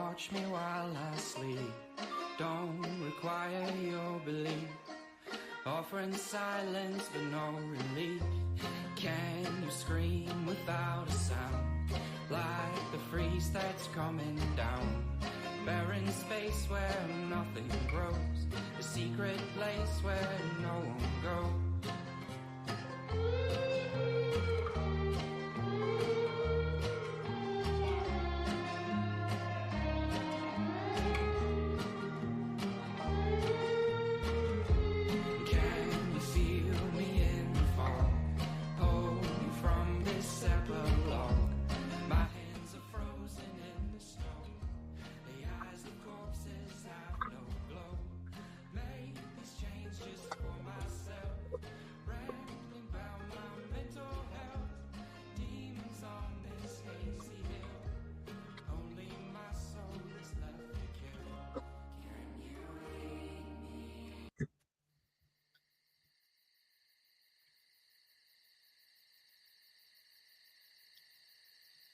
watch me while I sleep. Don't require your belief. Offering silence but no relief. Can you scream without a sound? Like the freeze that's coming down. Barren space where nothing grows. A secret place where no one goes.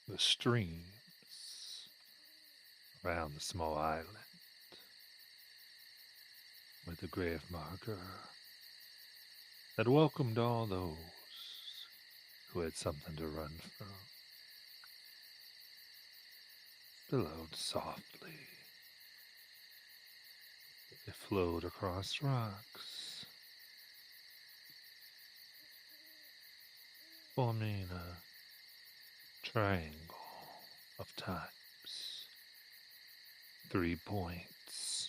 The streams around the small island with the grave marker that welcomed all those who had something to run from. Billowed softly. It flowed across rocks, forming a triangle of types. 3 points.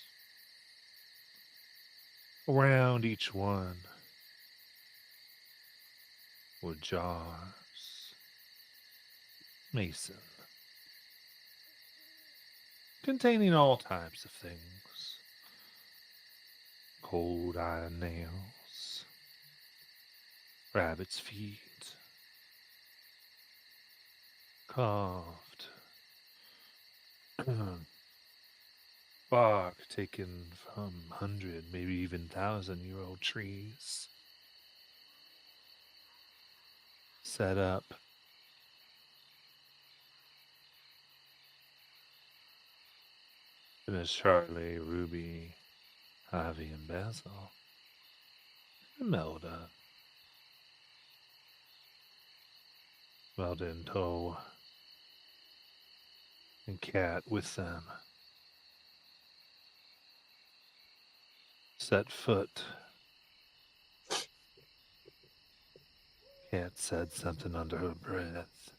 Around each one were jars, mason, containing all types of things. Cold iron nails, rabbit's feet, carved bark taken from 100, maybe even 1,000-year-old trees, set up in Miss Charlie, Ruby, Ivy, and Basil, Imelda, Melda in tow, and Cat with them. Set foot. Cat said something under her breath.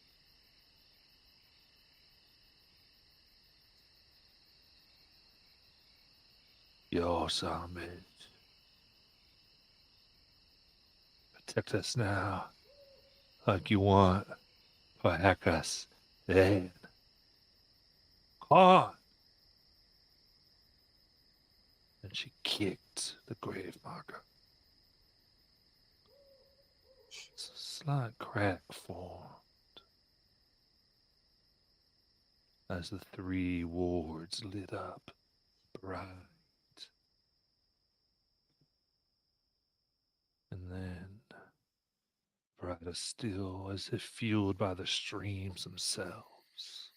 Your zombie. Protect us now, like you want, or hack us then. Come on! And she kicked the grave marker. A slight crack formed as the 3 wards lit up bright. And then brighter still, as if fueled by the streams themselves.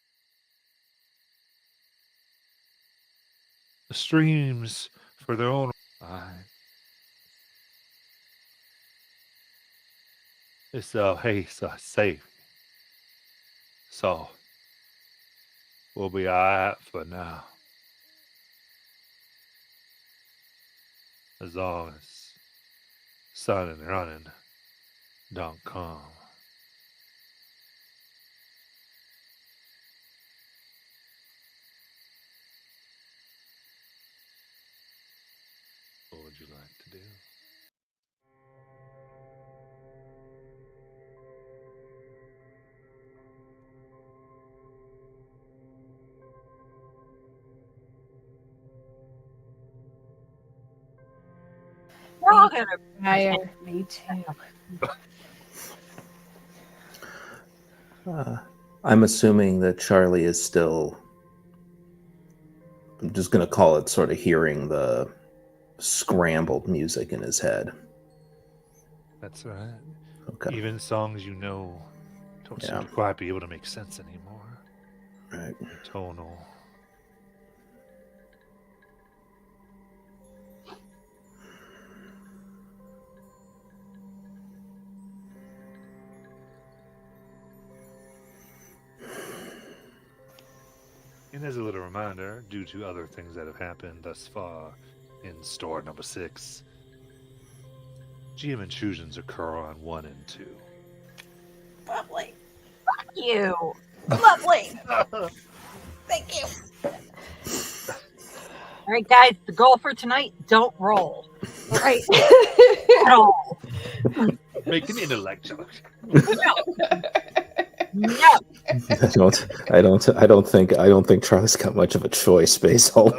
The streams, for their own it's safe. So we'll be alright for now. As long as sun and running don't come. What would you like to do? We're all gonna Fire. me too. I'm assuming that Charlie is still, I'm just going to call it, sort of hearing the scrambled music in his head. That's right. Okay. Even songs you know don't seem to quite be able to make sense anymore. Right. Tonal, As a little reminder, due to other things that have happened thus far in store number 6, GM intrusions occur on 1 and 2. Lovely. Fuck you. Lovely. Thank you. All right, guys, the goal for tonight, don't roll. All right. At all. Make an intellectual. No. I don't think Charlie's got much of a choice, Basil.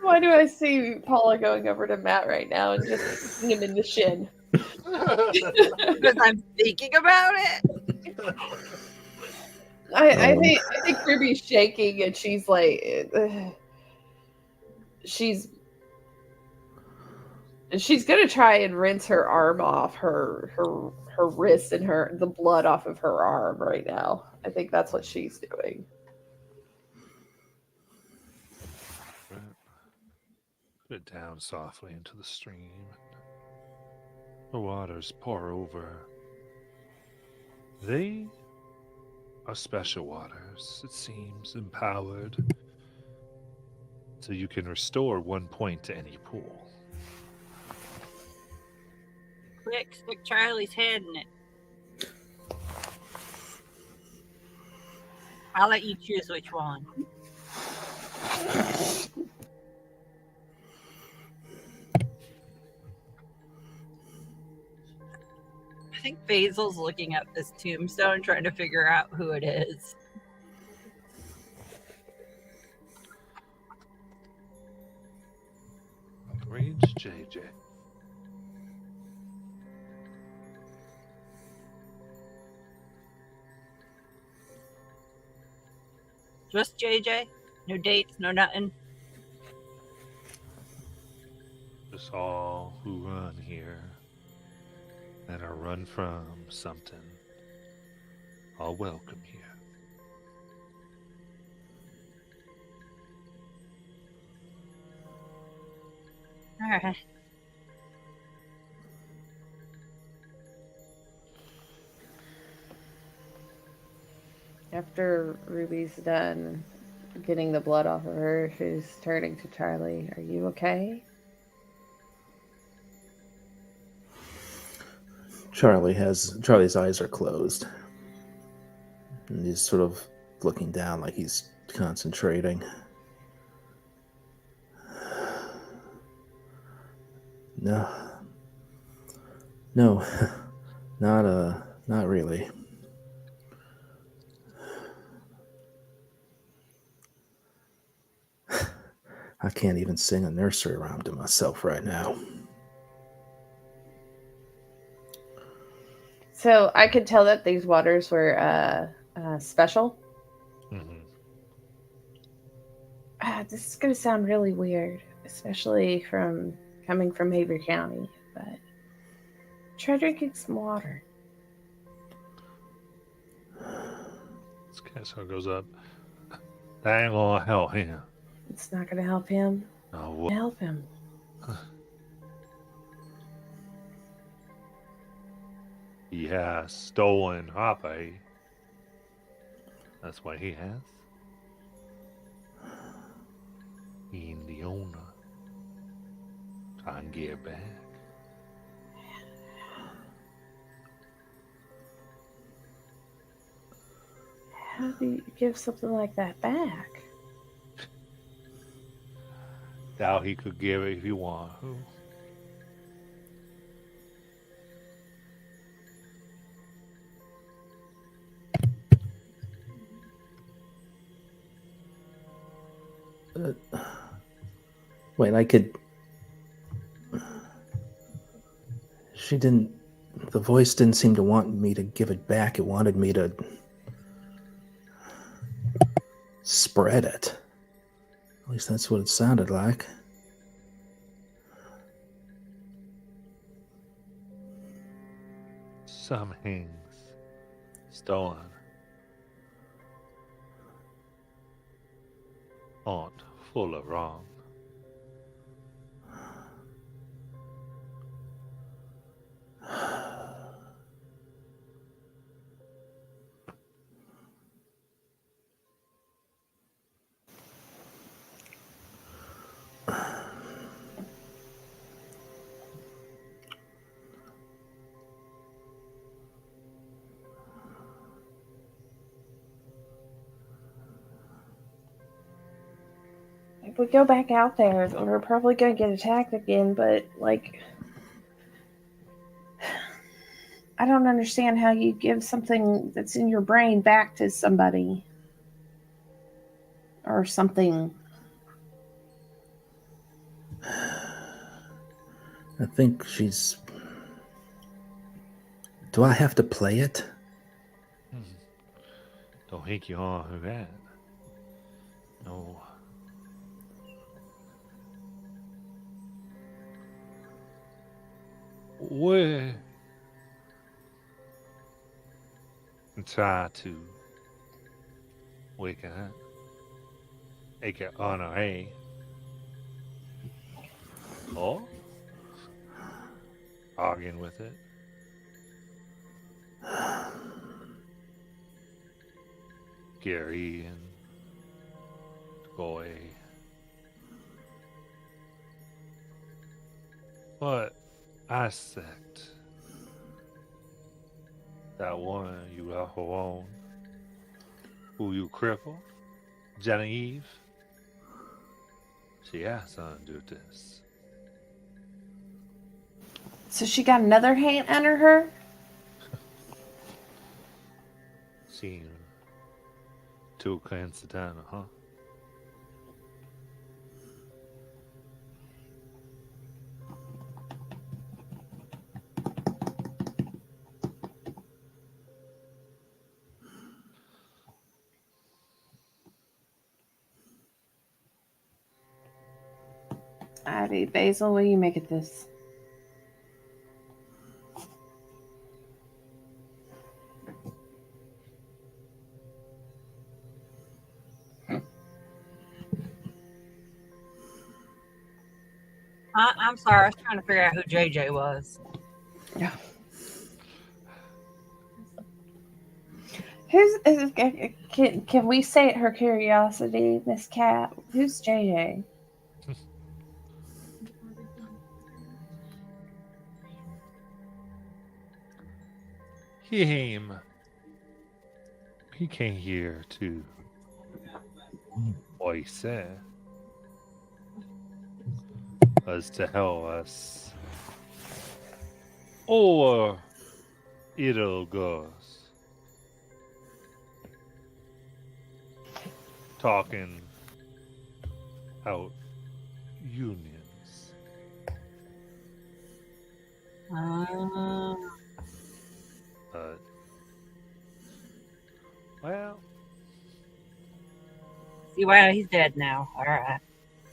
Why do I see Paula going over to Matt right now and just kicking him in the shin? Because I'm thinking about it. I think Ruby's shaking and she's like, she's gonna try and rinse her arm off her wrist and the blood off of her arm right now. I think that's what she's doing. Put it down softly into the stream. The waters pour over. They are special waters, it seems, empowered. So you can restore 1 point to any pool. Quick, stick Charlie's head in it. I'll let you choose which one. I think Basil's looking at this tombstone, trying to figure out who it is. Reach JJ. Just JJ? No dates, no nothing? Just all who run here and are run from something are welcome here. All right. After Ruby's done getting the blood off of her, she's turning to Charlie. Are you okay? Charlie's eyes are closed. And he's sort of looking down like he's concentrating. No, not really. I can't even sing a nursery rhyme to myself right now. So I could tell that these waters were special. Mm-hmm. This is going to sound really weird, especially coming from Avery County, but try drinking some water. This castle goes up. That ain't gonna help him. It's not going to help him. No, Help him. he has stolen Hape. That's what he has. He and the owner try and get it back. How do you give something like that back? Doubt he could give it if you want. Wait, I could... The voice didn't seem to want me to give it back. It wanted me to spread it. At least that's what it sounded like. Some things stolen aren't full of wrong. if we go back out there, we're probably going to get attacked again, but, like, I don't understand how you give something that's in your brain back to somebody. Or something. I think she's. Do I have to play it? Don't think you are who that. No. Where? And try to wake up. Take it on her, hey? Or arguing with it. Gary and Goy. What aspect that one you left alone, who you cripple, Genevieve, she has something to do with this. So she got another hand under her? Seems too coincidental, huh? Alrighty, Basil, what do you make of this? I'm sorry, I was trying to figure out who JJ was. Yeah. Can we say at her curiosity, Miss Cat? Who's JJ? He came here to what he said was to help us, or it'll goes talking out unions. But well, See, well, he's dead now. All right.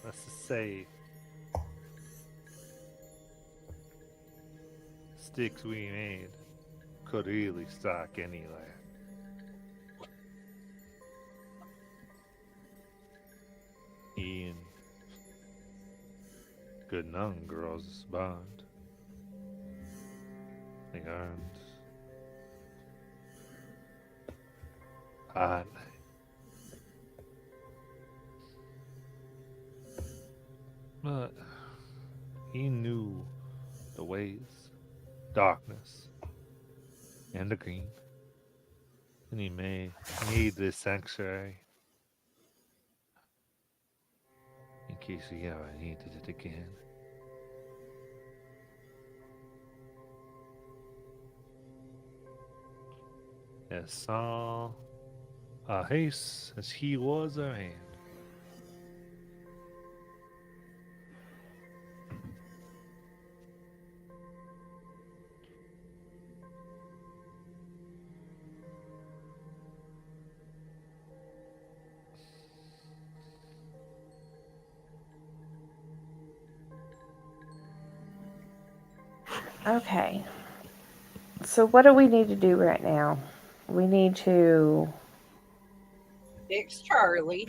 let's just say sticks we made could really stock any land. He and good nun girls bond. They earned hot. But he knew the ways, darkness, and the green. And he made this sanctuary in case he ever needed it again. As saw a haste as he was a man. Okay. So what do we need to do right now? We need to Fix Charlie.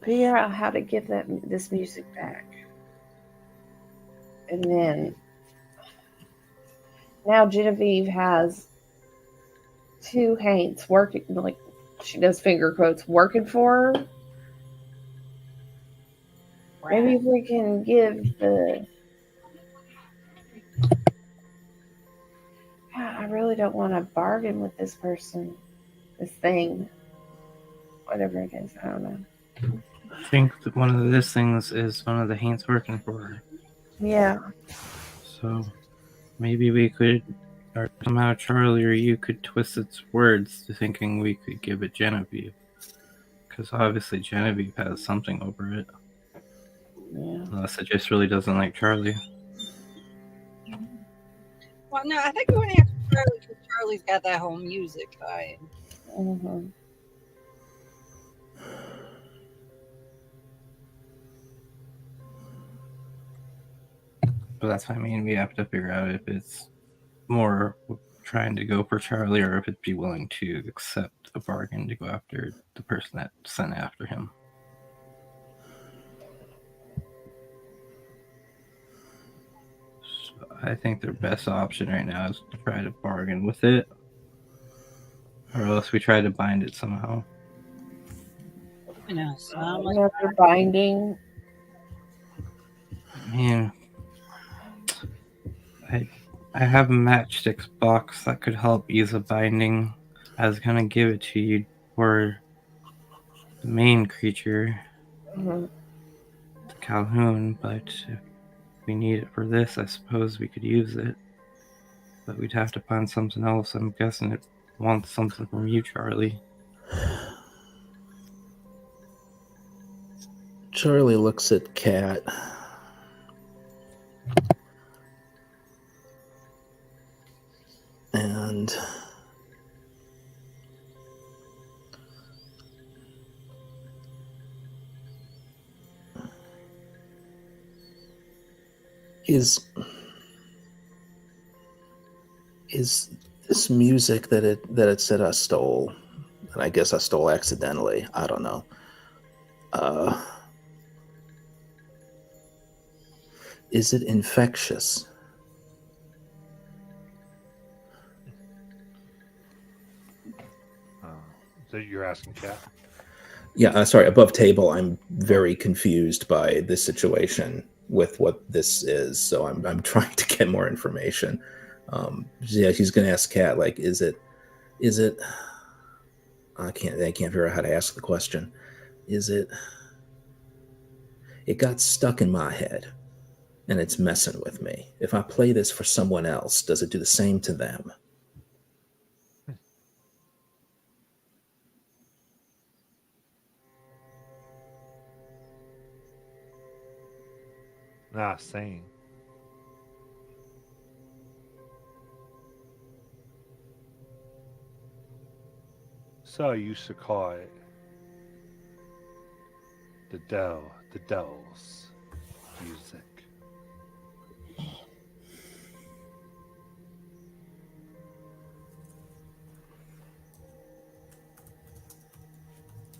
figure out how to give this music back. And then now Genevieve has two Haints working, like she does finger quotes, working for her. Maybe we can give the. I really don't want to bargain with this person, this thing, whatever it is. I don't know. I think that one of these things is one of the Haints working for her. Yeah. So maybe we could, or somehow Charlie or you could twist its words to thinking we could give it Genevieve. Because obviously Genevieve has something over it. Yeah. Unless it just really doesn't like Charlie. Well, no, I think we want to have Charlie because Charlie's got that whole music vibe. Mm-hmm. But that's what I mean. We have to figure out if it's more trying to go for Charlie or if it'd be willing to accept a bargain to go after the person that sent after him. So I think their best option right now is to try to bargain with it, or else we try to bind it somehow. You know, so I'm like, After binding, I mean, I have a matchsticks box that could help ease a binding. I was gonna give it to you for the main creature, mhm. the Calhoun, but if we need it for this, I suppose we could use it. But we'd have to find something else. I'm guessing it wants something from you, Charlie. Charlie looks at Kat. And is this music that it said I stole, and I guess I stole accidentally, I don't know. Is it infectious? So you're asking Kat? Yeah, sorry, above table, I'm very confused by this situation with what this is, so I'm trying to get more information. Yeah, he's going to ask Kat, like, is it? I can't figure out how to ask the question. Is it? It got stuck in my head, and it's messing with me. If I play this for someone else, does it do the same to them? Nah, same. So I used to call it the devil's music.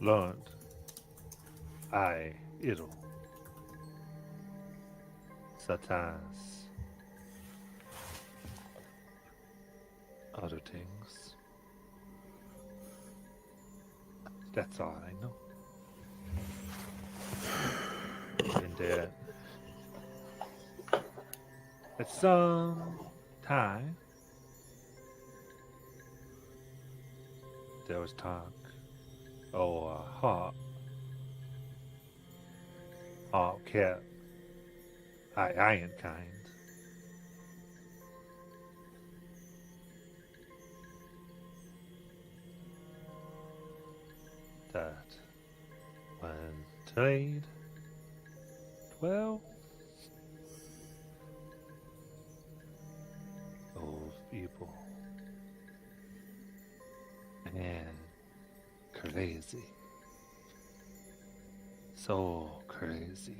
Learned it'll sometimes other things. That's all I know. And at some time there was talk or hawk kept iron kind. That when trade 12 those people and crazy, so crazy,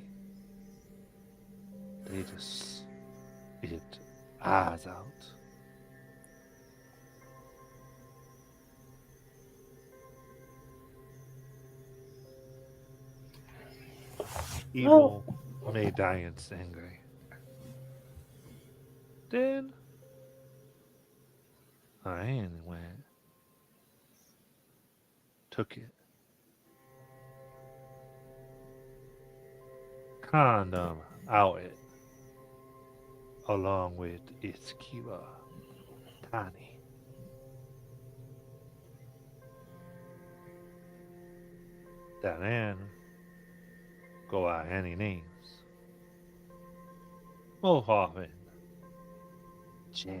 they just it eyes out. Evil made Giants angry. Then I went, took it. Condom out it, along with its keeper, Tiny. That man go by any names. Most often, Jack.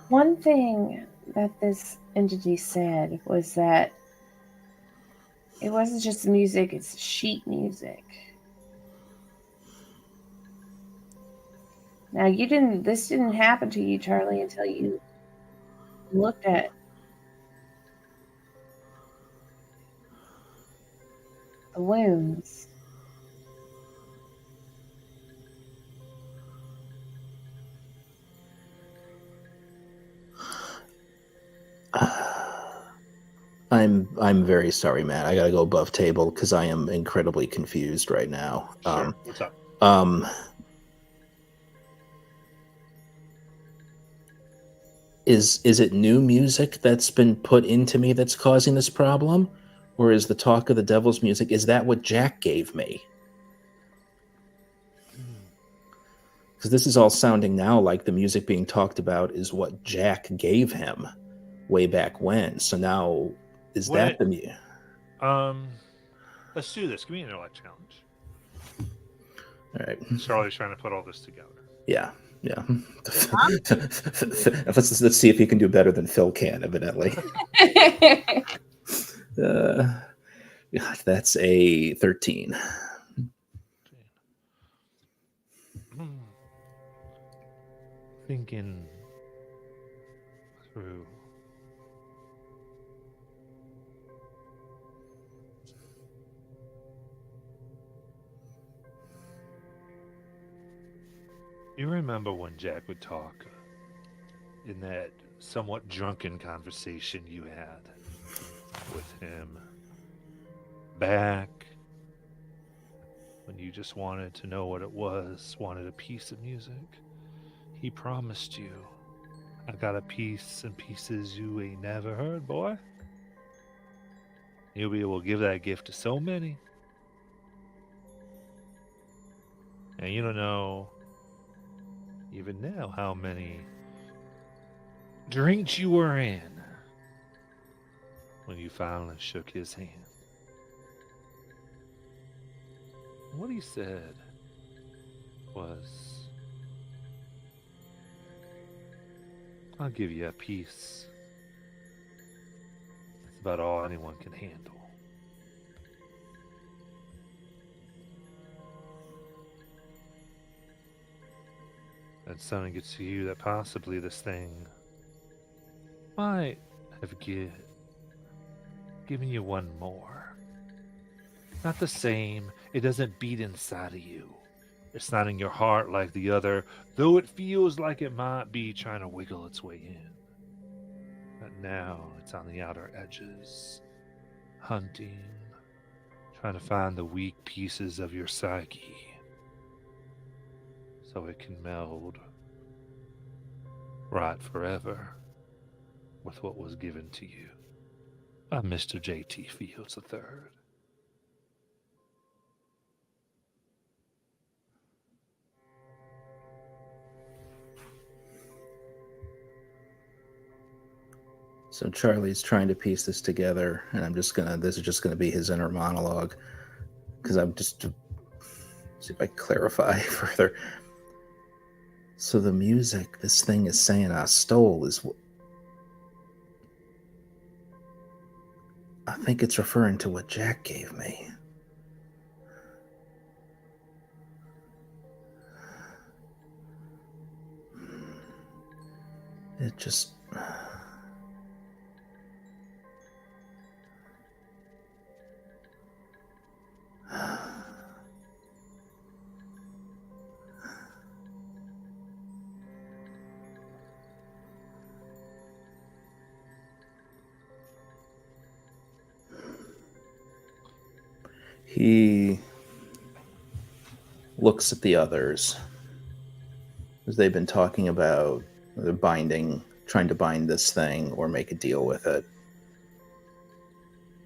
One thing that this entity said was that it wasn't just music, it's sheet music. Now this didn't happen to you, Charlie, until you looked at the wounds. I'm very sorry, Matt. I gotta go above table because I am incredibly confused right now. Sure. What's up? Is it new music that's been put into me that's causing this problem? Or is the talk of the devil's music, is that what Jack gave me? Because this is all sounding now like the music being talked about is what Jack gave him way back when. So now, is that the music? Let's do this. Give me an intellect challenge. All right. Charlie's trying to put all this together. Yeah. Let's see if he can do better than Phil can, evidently. That's a 13. Thinking through. You remember when Jack would talk in that somewhat drunken conversation you had with him back when you just wanted to know what it was, wanted a piece of music? He promised you, I got a piece and pieces you ain't never heard, boy. You'll be able to give that gift to so many. And you don't know even now how many drinks you were in when you finally shook his hand. What he said was, I'll give you a piece. That's about all anyone can handle. And something gets to you that possibly this thing might have given you one more. Not the same. It doesn't beat inside of you. It's not in your heart like the other, though it feels like it might be trying to wiggle its way in. But now it's on the outer edges, hunting, trying to find the weak pieces of your psyche so it can meld right forever with what was given to you by Mr. J.T. Fields III. So Charlie's trying to piece this together, and this is just gonna be his inner monologue, because I'm just to see if I clarify further. So the music this thing is saying I stole is what I think it's referring to what Jack gave me. It just He looks at the others as they've been talking about the trying to bind this thing or make a deal with it.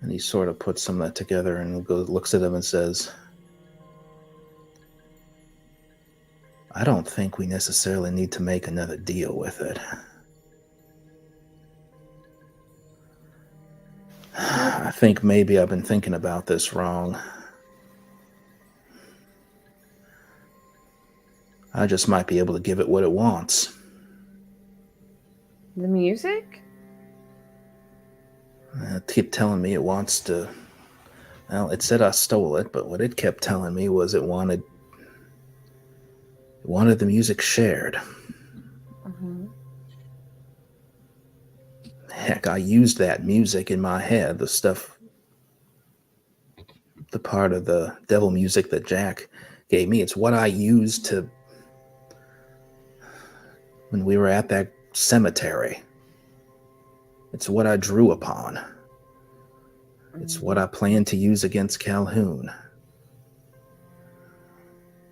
And he sort of puts some of that together and looks at them and says, I don't think we necessarily need to make another deal with it. I think maybe I've been thinking about this wrong. I just might be able to give it what it wants. The music? It kept telling me it wants to... Well, it said I stole it, but what it kept telling me was it wanted the music shared. Mm-hmm. Heck, I used that music in my head, the part of the devil music that Jack gave me. It's what I used when we were at that cemetery. It's what I drew upon. It's what I plan to use against Calhoun.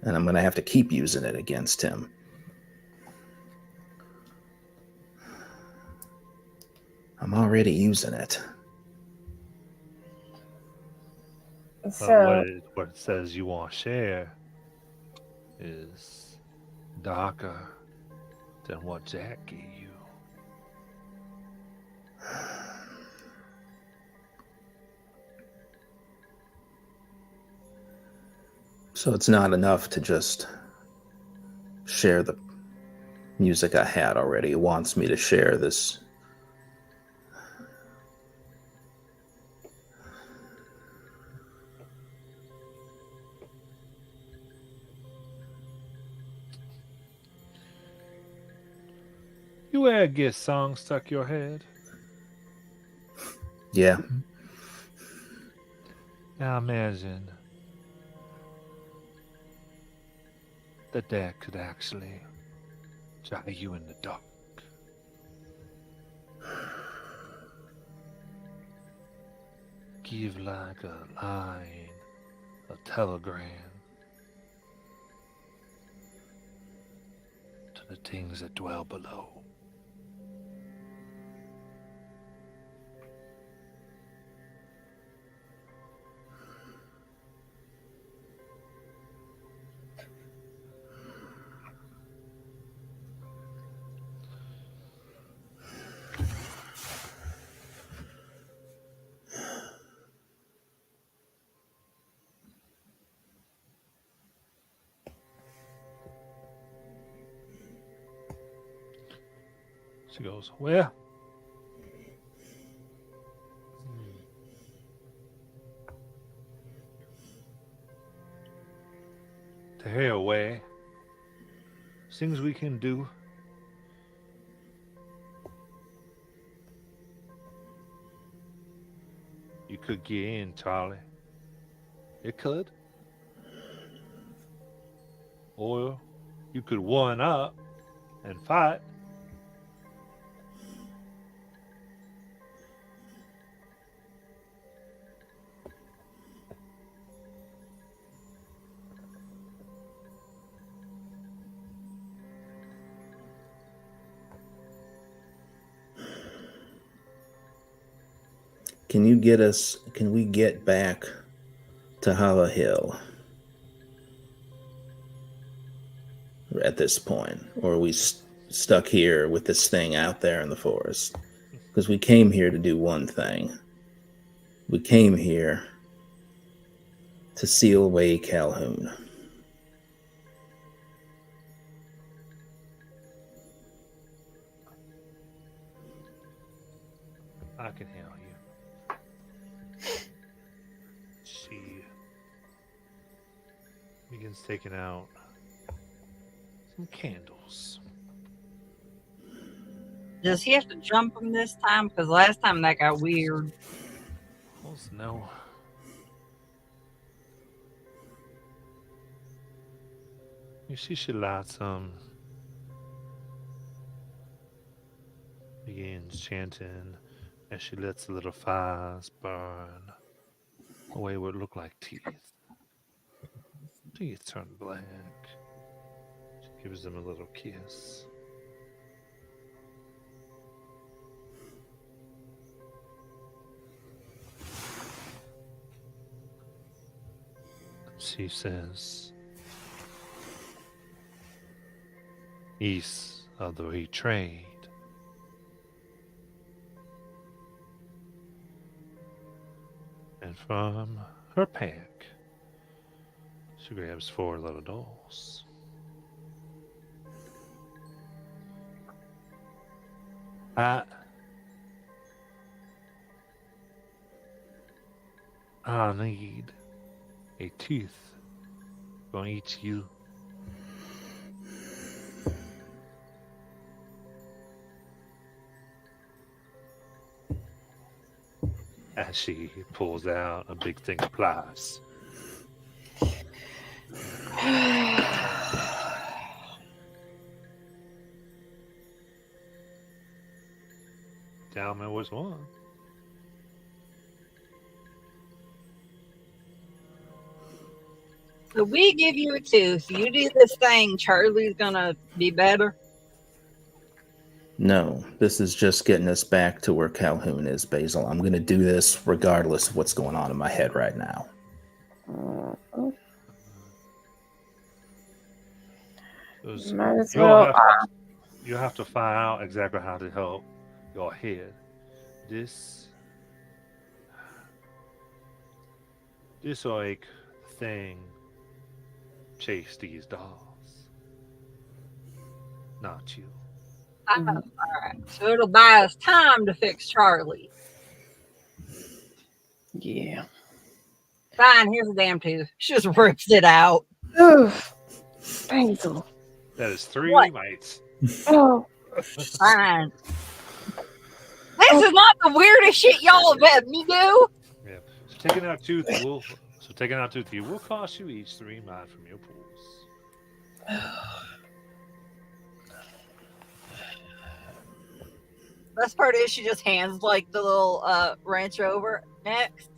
And I'm going to have to keep using it against him. I'm already using it. So, what it says you want to share is darker than what Jack gave you. So it's not enough to just share the music I had already. It wants me to share this. You ever get songs stuck your head? Yeah. Now imagine that could actually drive you in the dark. Give like a line, a telegram to the things that dwell below. She goes, well, to hell away. Things we can do. You could get in, Charlie. It could. Or you could one up and fight. Can we get back to Hollow Hill at this point? Or are we stuck here with this thing out there in the forest? Because we came here to do one thing. We came here to seal away Calhoun. I can heal you. She begins taking out some candles. Does he have to jump him this time? Because last time that got weird. Almost no. She should light some. Begins chanting as she lets the little fires burn away what look like teeth. Teeth turn black. She gives them a little kiss. She says, east of the trade. And from her pack, she grabs 4 little dolls. I need a tooth from each of you. As she pulls out a big thing of pliers. Down was one. So we give you a tooth. You do this thing, Charlie's gonna be better. No, this is just getting us back to where Calhoun is, Basil. I'm going to do this regardless of what's going on in my head right now. Might as well. You have to find out exactly how to help your head. This like thing chase these dolls, not you. All right. So it'll buy us time to fix Charlie. Yeah. Fine, here's a damn tooth. She just rips it out. Ugh. Basil. That is 3 What? mites. Oh. Fine. This is not the weirdest shit y'all have had me do. Yeah. So taking out tooth will cost you each 3 mites from your pools. Best part is she just hands like the little wrench over. Next.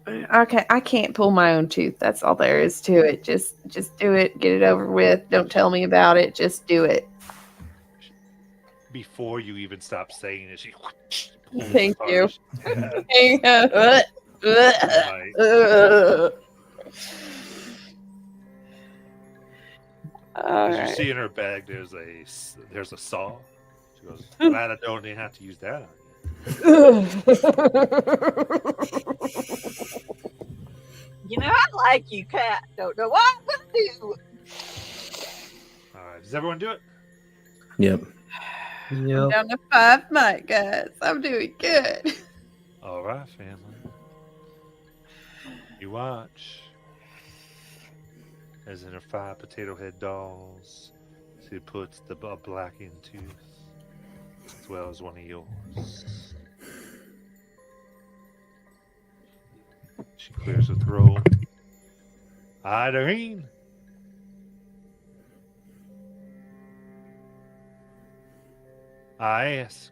Okay, I can't pull my own tooth. That's all there is to it. Just do it. Get it over with. Don't tell me about it. Just do it. Before you even stop saying it, she pulls Thank apart. you. Right. All As you right. see in her bag, there's a saw. She goes, "Glad I don't even have to use that on you." You know, I like you, cat. Don't know what I'm gonna do. All right, does everyone do it? Yep. I'm down to 5 mic, guys. I'm doing good. All right, family. You watch as in her 5 potato head dolls, she puts the blackened tooth as well as one of yours. She clears her throat. Irene. I ask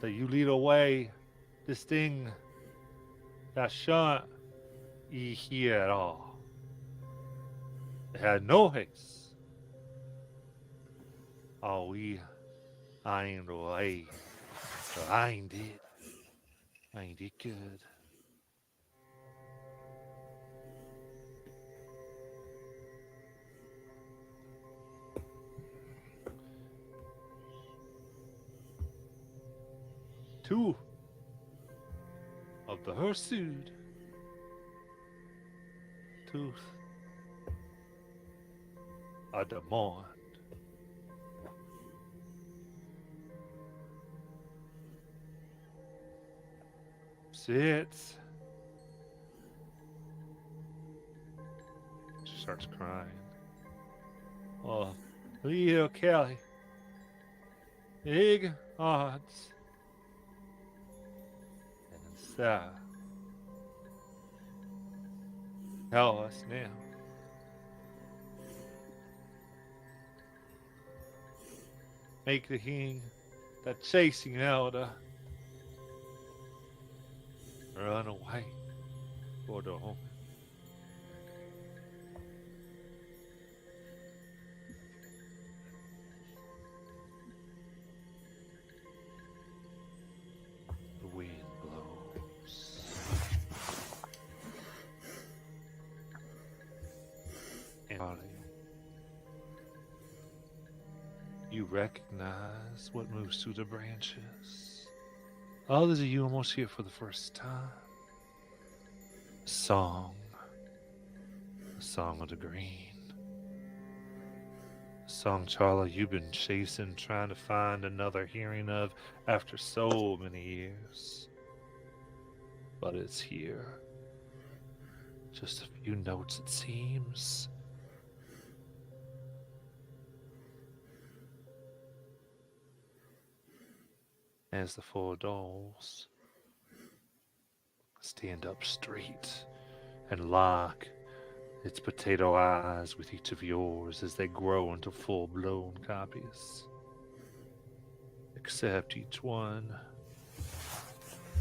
that you lead away this thing that shan't ye here at all. It had no haste. All we ain't away. So I ain't did. I ain't did good. Two of the hirsute tooth are demand. Sits. She starts crying. Oh, Leo Kelly. Big odds. And Sarah. Tell us now. Make the king that chasing elder run away for the home. The wind blows. And Charlie. You recognize what moves through the branches. Others of you almost hear for the first time. A song. The song of the green. A song, Charlie, you've been chasing, trying to find another hearing of after so many years. But it's here. Just a few notes, it seems. As the four dolls stand up straight and lock its potato eyes with each of yours as they grow into full-blown copies. Except each one,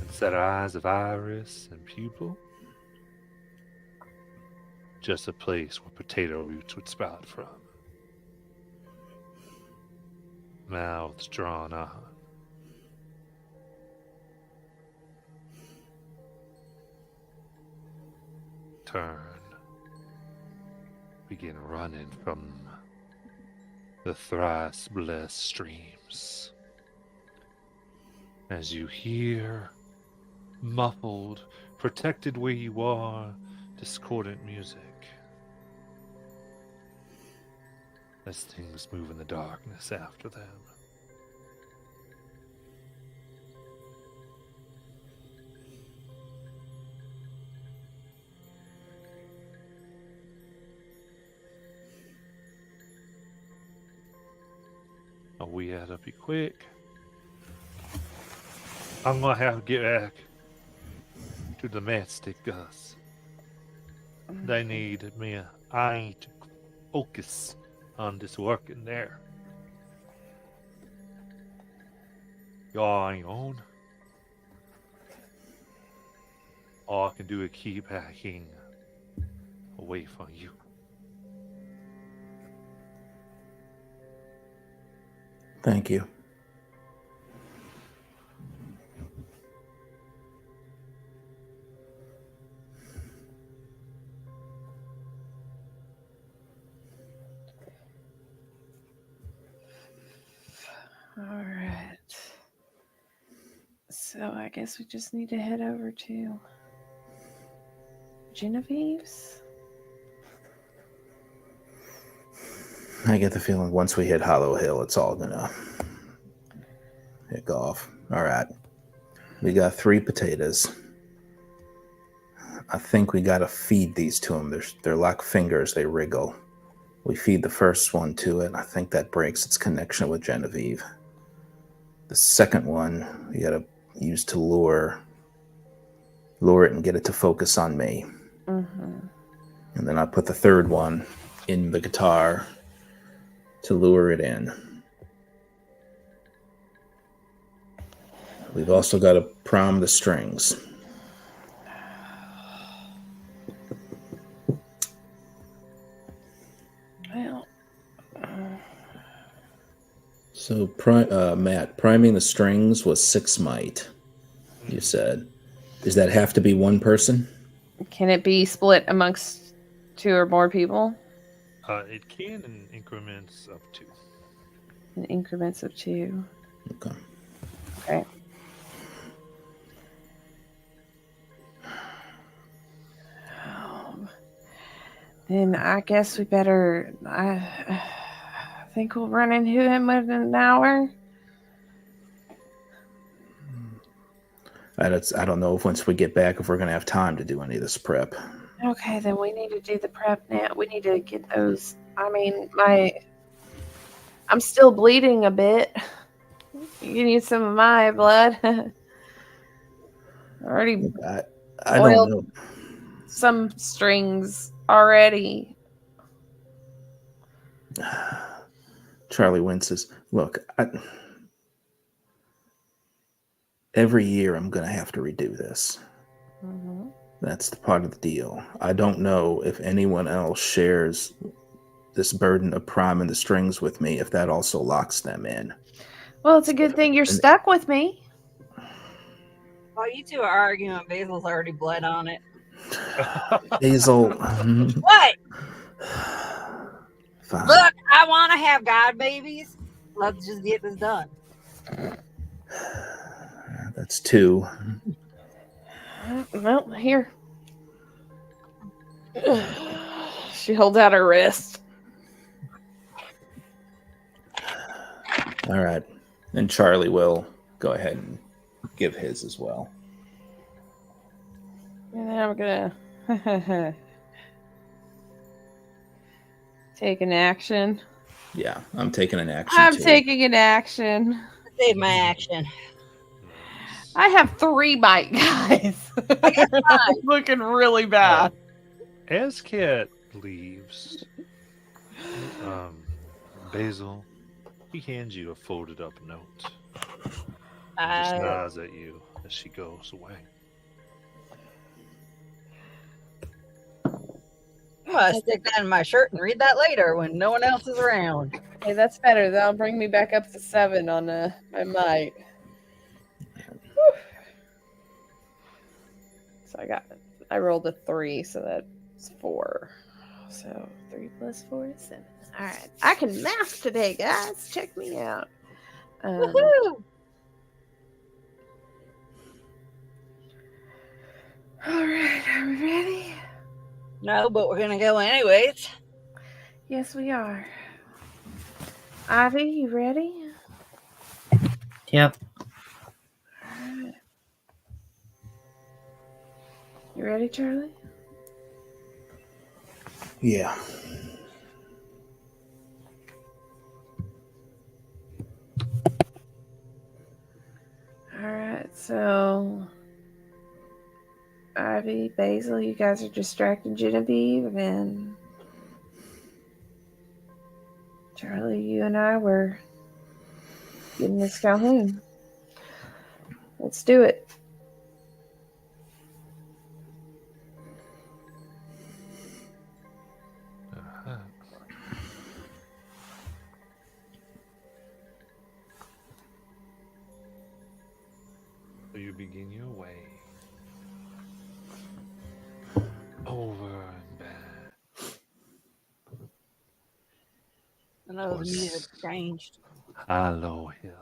instead of eyes of iris and pupil, just a place where potato roots would sprout from. Mouths drawn on. Turn. Begin running from the thrice blessed streams. As you hear, muffled, protected where you are, discordant music. As things move in the darkness after them. Oh, we had to be quick. I'm gonna have to get back to the matchstick guys. They need me. I need to focus on this work in there. Y'all ain't on. All I can do is keep hacking away from you. Thank you. All right. So I guess we just need to head over to Genevieve's. I get the feeling once we hit Hollow Hill, it's all gonna kick off. All right. We got 3 potatoes. I think we gotta feed these to them. They're like fingers, they wriggle. We feed the first one to it. I think that breaks its connection with Genevieve. The second one, we gotta use to lure it and get it to focus on me. Mm-hmm. And then I put the third one in the guitar to lure it in. We've also got to prime the strings. Well, So, Matt, priming the strings was 6 might, you said. Does that have to be one person? can it be split amongst 2 or more people It can in increments of 2. in increments of 2? Okay. Okay. Then I guess we better. I think we'll run into him within an hour. I don't know if once we get back if we're going to have time to do any of this prep. Okay, then we need to do the prep now. We need to get those. I mean, I'm still bleeding a bit. You need some of my blood. Already I Oil. don't know. some strings already. Charlie winces. Look, every year I'm going to have to redo this. Mm-hmm. That's the part of the deal. I don't know if anyone else shares this burden of priming the strings with me, if that also locks them in. Well, it's a good thing you're stuck with me. While you 2 are arguing, Basil's already bled on it. Hazel. What? Fine. Look, I want to have God babies. Let's just get this done. That's 2. Well, here. She holds out her wrist. All right. And Charlie will go ahead and give his as well. And then I'm gonna take an action. Yeah, I'm taking an action. I'm too. taking an action. Save my action. I have 3 bite, guys. It's looking really bad. As Cat leaves, Basil, he hands you a folded up note. And just nods at you as she goes away. I'm gonna stick that in my shirt and read that later when no one else is around. Hey, that's better. That'll bring me back up to 7 on my might. Whew. So I rolled a 3, so that's 4. So 3 plus 4 is 7. All right, I can math today, guys. Check me out. Woohoo! All right, are we ready? No, but we're gonna go anyways. Yes, we are. Ivy, you ready? Yep. All right. You ready, Charlie? Yeah. All right, so Ivy, Basil, you guys are distracting Genevieve, and Charlie, you and I were getting this Calhoun. Let's do it. So you begin your way over and back. I know the music changed. Hollow Hill.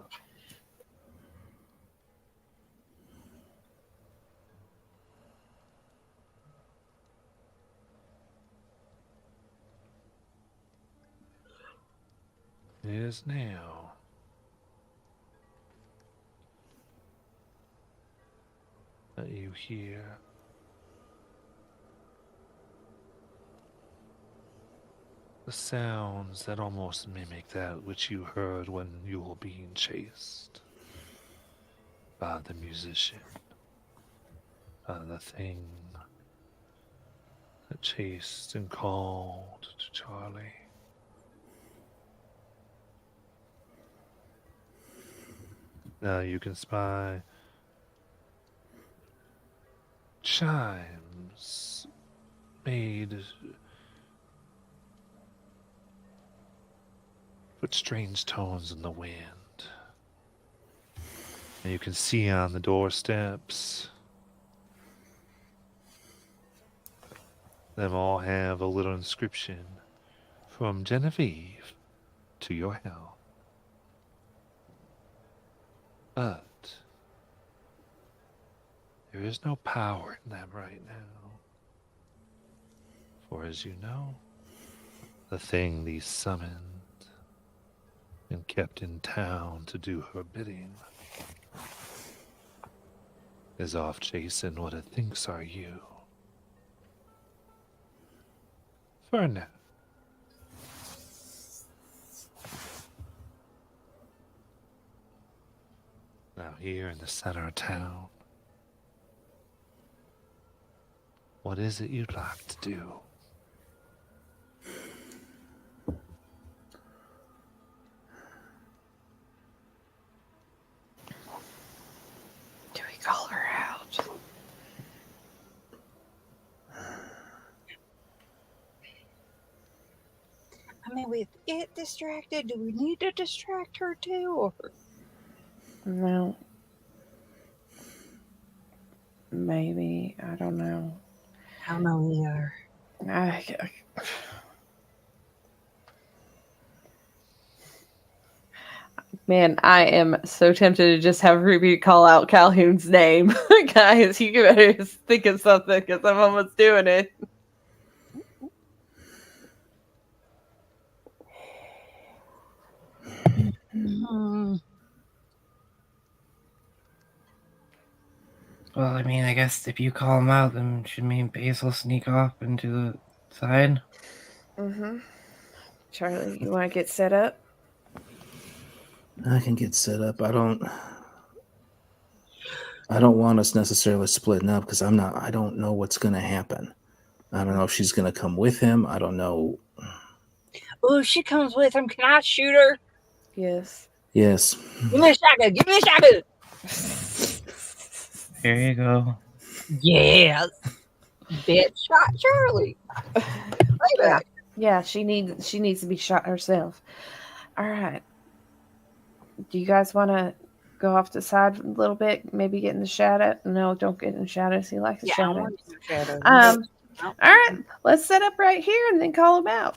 It is now that you hear the sounds that almost mimic that which you heard when you were being chased by the musician, by the thing that chased and called to Charlie. Now you can spy chimes made with strange tones in the wind. And you can see on the doorsteps them all have a little inscription from Genevieve to your health. But there is no power in them right now. For as you know, the thing these summoned and kept in town to do her bidding is off chasing what it thinks are you. For now. Now here in the center of town, what is it you'd like to do? Do we call her out? I mean, we get distracted. Do we need to distract her too? Or No. Maybe. I don't know. I don't know either. Man, I am so tempted to just have Ruby call out Calhoun's name. Guys, you better think of something because I'm almost doing it. Well, I mean, I guess if you call him out, then should me and Basil sneak off into the side? Mm-hmm. Charlie, you want to get set up? I can get set up. I don't want us necessarily splitting up because I don't know what's going to happen. I don't know if she's going to come with him. I don't know. Oh, she comes with him. Can I shoot her? Yes. Yes. Give me a shotgun. Give me a shotgun. Here you go. Yes. Bitch shot Charlie. Yeah. Yeah, she needs to be shot herself. All right. Do you guys want to go off the side a little bit? Maybe get in the shadow? No, don't get in the shadows. He likes the shadows. All right. Let's set up right here and then call him out.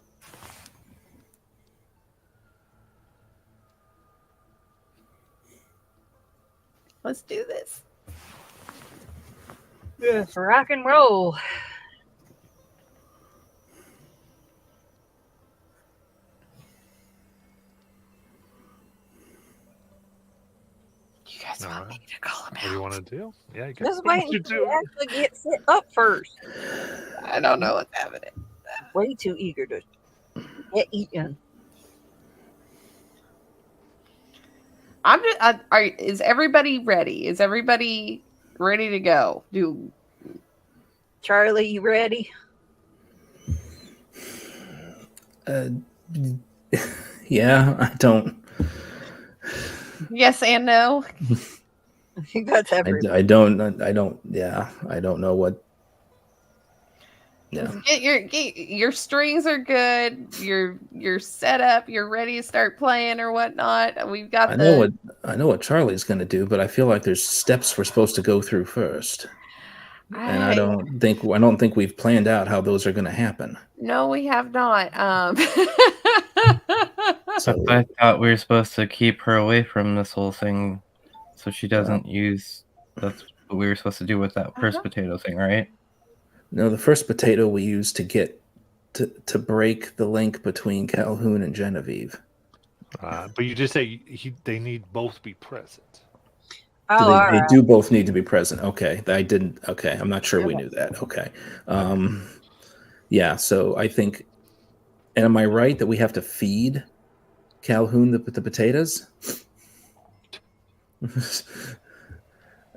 Let's do this. Yes, rock and roll. You guys All want right. me to call him What do you out? want to do? Yeah, you Just got wait what you until you do. actually get set up first. I don't know what's happening. Way too eager to get eaten. I'm just. Is everybody ready? Is everybody ready to go? Charlie, you ready? Yeah, I don't. Yes and no. I think that's everybody. I don't. Yeah, I don't know what. Yeah. Get your strings are good. You're set up. You're ready to start playing or whatnot. We've got I know what Charlie's going to do, but I feel like there's steps we're supposed to go through first, and I don't think we've planned out how those are going to happen. No, we have not. So I thought we were supposed to keep her away from this whole thing so she doesn't use. That's what we were supposed to do with that first potato thing, right? no, the first potato we used to get to break the link between Calhoun and Genevieve. But you just say they need both to be present. Oh, all They right. do both need to be present. Okay, I didn't. Okay, I'm not sure we knew that. Okay, yeah. So I think, and am I right that we have to feed Calhoun the potatoes?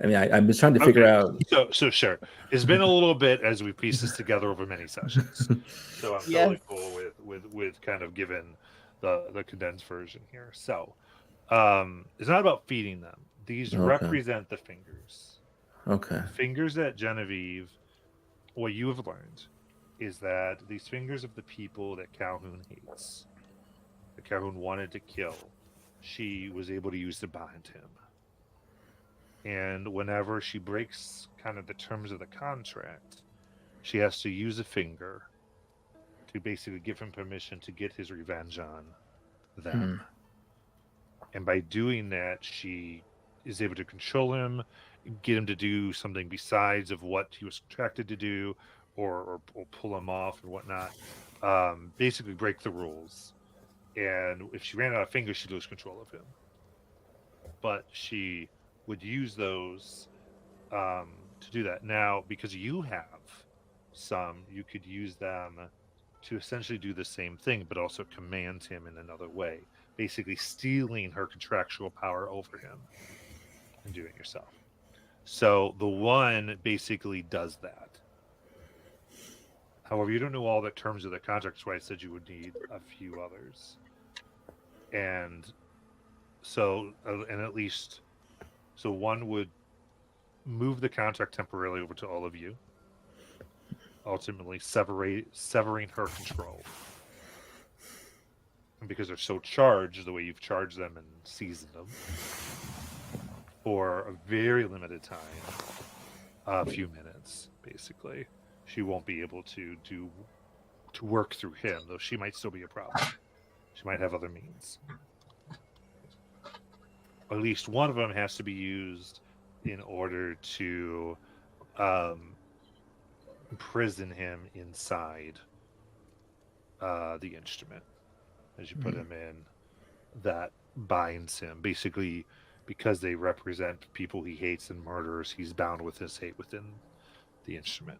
I mean, I'm just trying to figure out. So sure. It's been a little bit as we piece this together over many sessions. So I'm totally cool with kind of giving the condensed version here. So it's not about feeding them. These represent the fingers. Okay. The fingers that Genevieve, what you have learned is that these fingers of the people that Calhoun hates, that Calhoun wanted to kill, she was able to use to bind him. And whenever she breaks kind of the terms of the contract, she has to use a finger to basically give him permission to get his revenge on them. And by doing that, she is able to control him, get him to do something besides of what he was contracted to do, or pull him off and whatnot. Basically break the rules. And if she ran out of fingers, she'd lose control of him. But she would use those to do that. Now, because you have some, you could use them to essentially do the same thing, but also command him in another way, basically stealing her contractual power over him and doing it yourself. So the one basically does that. However, you don't know all the terms of the contract, so I said you would need a few others. And so, and at least, so one would move the contract temporarily over to all of you, ultimately severing her control. And because they're so charged, the way you've charged them and seasoned them, for a very limited time, a few minutes, basically, she won't be able to work through him, though she might still be a problem. She might have other means. at least one of them has to be used in order to imprison him inside the instrument. As you put him in, that binds him. Basically, because they represent people he hates and murders, he's bound with his hate within the instrument.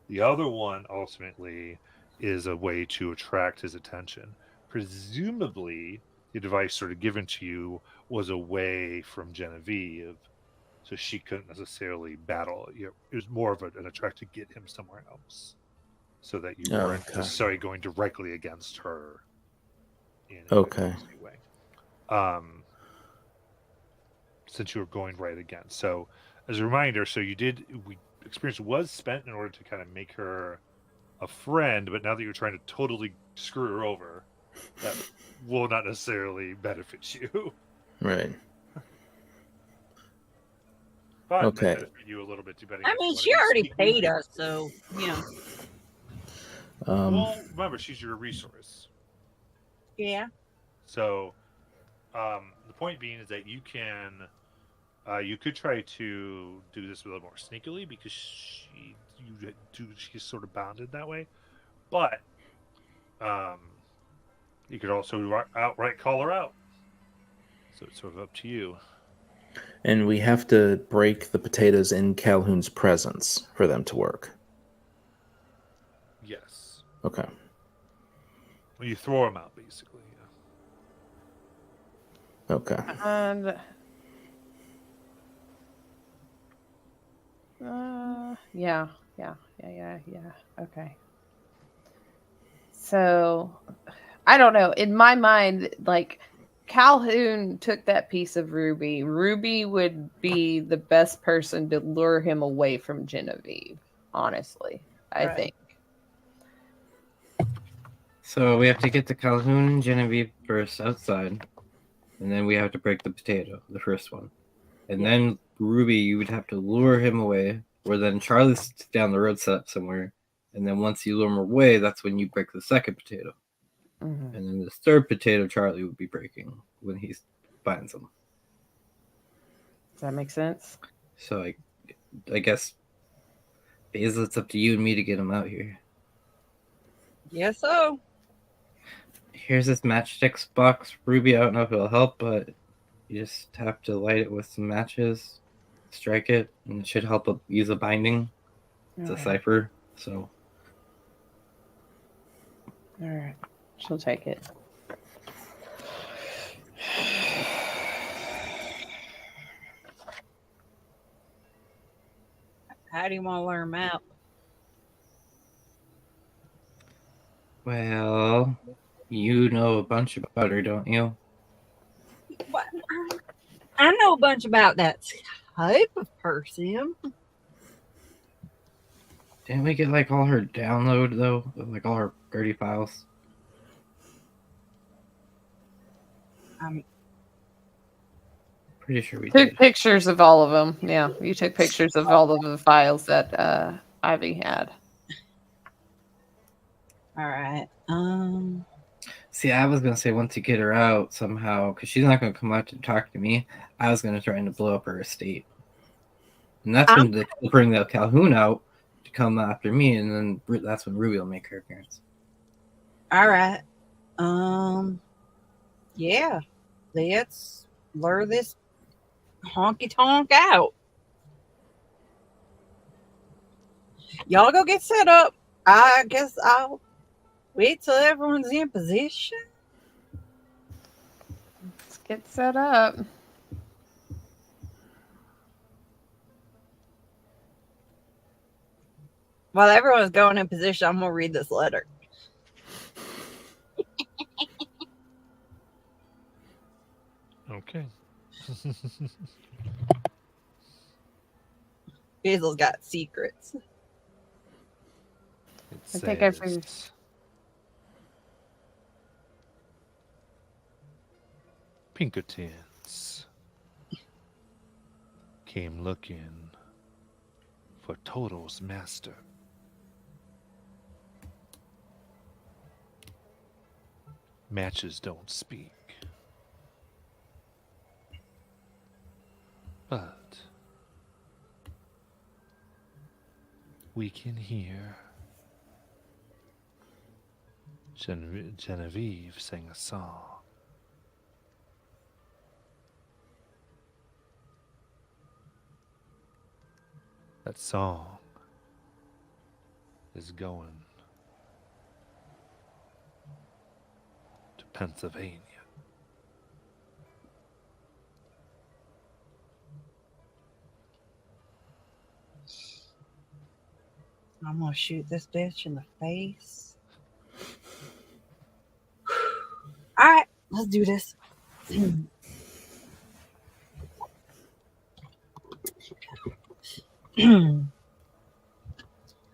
The other one, ultimately, is a way to attract his attention. Presumably, the device sort of given to you was away from Genevieve, so she couldn't necessarily battle. It was more of an attract to get him somewhere else, so that you weren't Okay. necessarily going directly against her in Okay. a way. Since you were going right against. So, as a reminder, experience was spent in order to kind of make her a friend, but now that you're trying to totally screw her over, that will not necessarily benefit you. Right. But Okay. benefit you a little bit, depending. I if you mean, wanna she be already sneaky. paid us, so you know. Well, remember, she's your resource. Yeah. So, the point being is that you could try to do this a little more sneakily because she's sort of bounded that way. But you could also outright call her out. So it's sort of up to you. And we have to break the potatoes in Calhoun's presence for them to work. Yes. Okay. Well, you throw them out, basically. Yeah. Okay. And yeah. Okay. So I don't know. In my mind, like Calhoun took that piece of Ruby. Ruby would be the best person to lure him away from Genevieve. Honestly, I Right. think. So we have to get the Calhoun and Genevieve first outside, and then we have to break the potato, the first one. And Yeah. then Ruby, you would have to lure him away, or then Charlie's down the road set up somewhere. And then once you lure him away, that's when you break the second potato. Mm-hmm. And then the third potato Charlie would be breaking when he finds them. Does that make sense? So I guess, Basil, it's up to you and me to get him out here. Yes, so. Here's this matchsticks box. Ruby, I don't know if it'll help, but you just have to light it with some matches, strike it, and it should help use a binding. It's a cipher, so. All right. She'll take it. How do you want to learn them out? Well, you know a bunch about her, don't you? What? I know a bunch about that type of person. Didn't we get like all her download though? Like all her Gertie files? Pretty sure we Took did. pictures of all of them. Yeah, you took pictures of all of the files that Ivy had. All right. See, I was gonna say once you get her out somehow, because she's not gonna come out to talk to me. I was gonna try to blow up her estate, and that's when they bring the Calhoun out to come after me, and then that's when Ruby will make her appearance. All right. Yeah. Let's lure this honky tonk out. Y'all go get set up. I guess I'll wait till everyone's in position. Let's get set up. While everyone's going in position, I'm gonna read this letter. Okay. Basil's got secrets. I think I figured. Pinkertons came looking for Toto's master. Matches don't speak. But we can hear Genevieve sing a song. That song is going to Pennsylvania. I'm gonna shoot this bitch in the face. All right, let's do this. I'm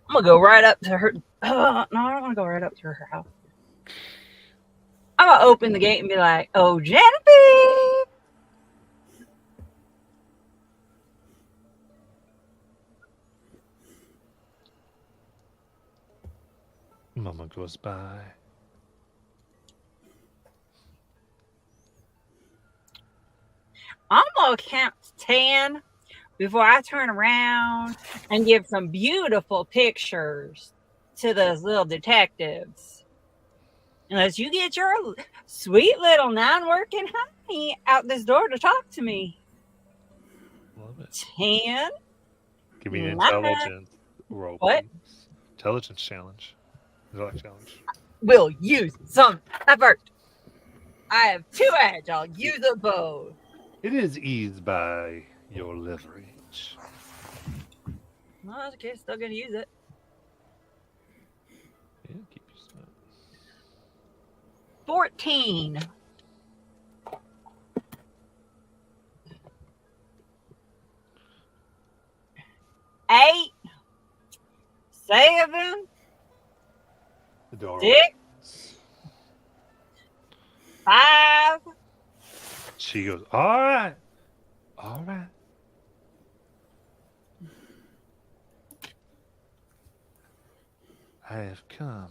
gonna go right up to her. No, I don't want to go right up to her house. I'm gonna open the gate and be like, "Oh, Genevieve." Mama goes by. I'm gonna count to 10 before I turn around and give some beautiful pictures to those little detectives. Unless you get your sweet little non-working honey out this door to talk to me. Love it. 10. Give me an 9. intelligence roll, What? please. Intelligence challenge. Intellect challenge. Will use some effort. I have 2 edge. I'll use a bow. It is eased by your leverage. Well, okay, still gonna use it. Yeah, keep your smart. 14. 8. 7. The door 6. opens. 5. She goes, all right. All right. I have come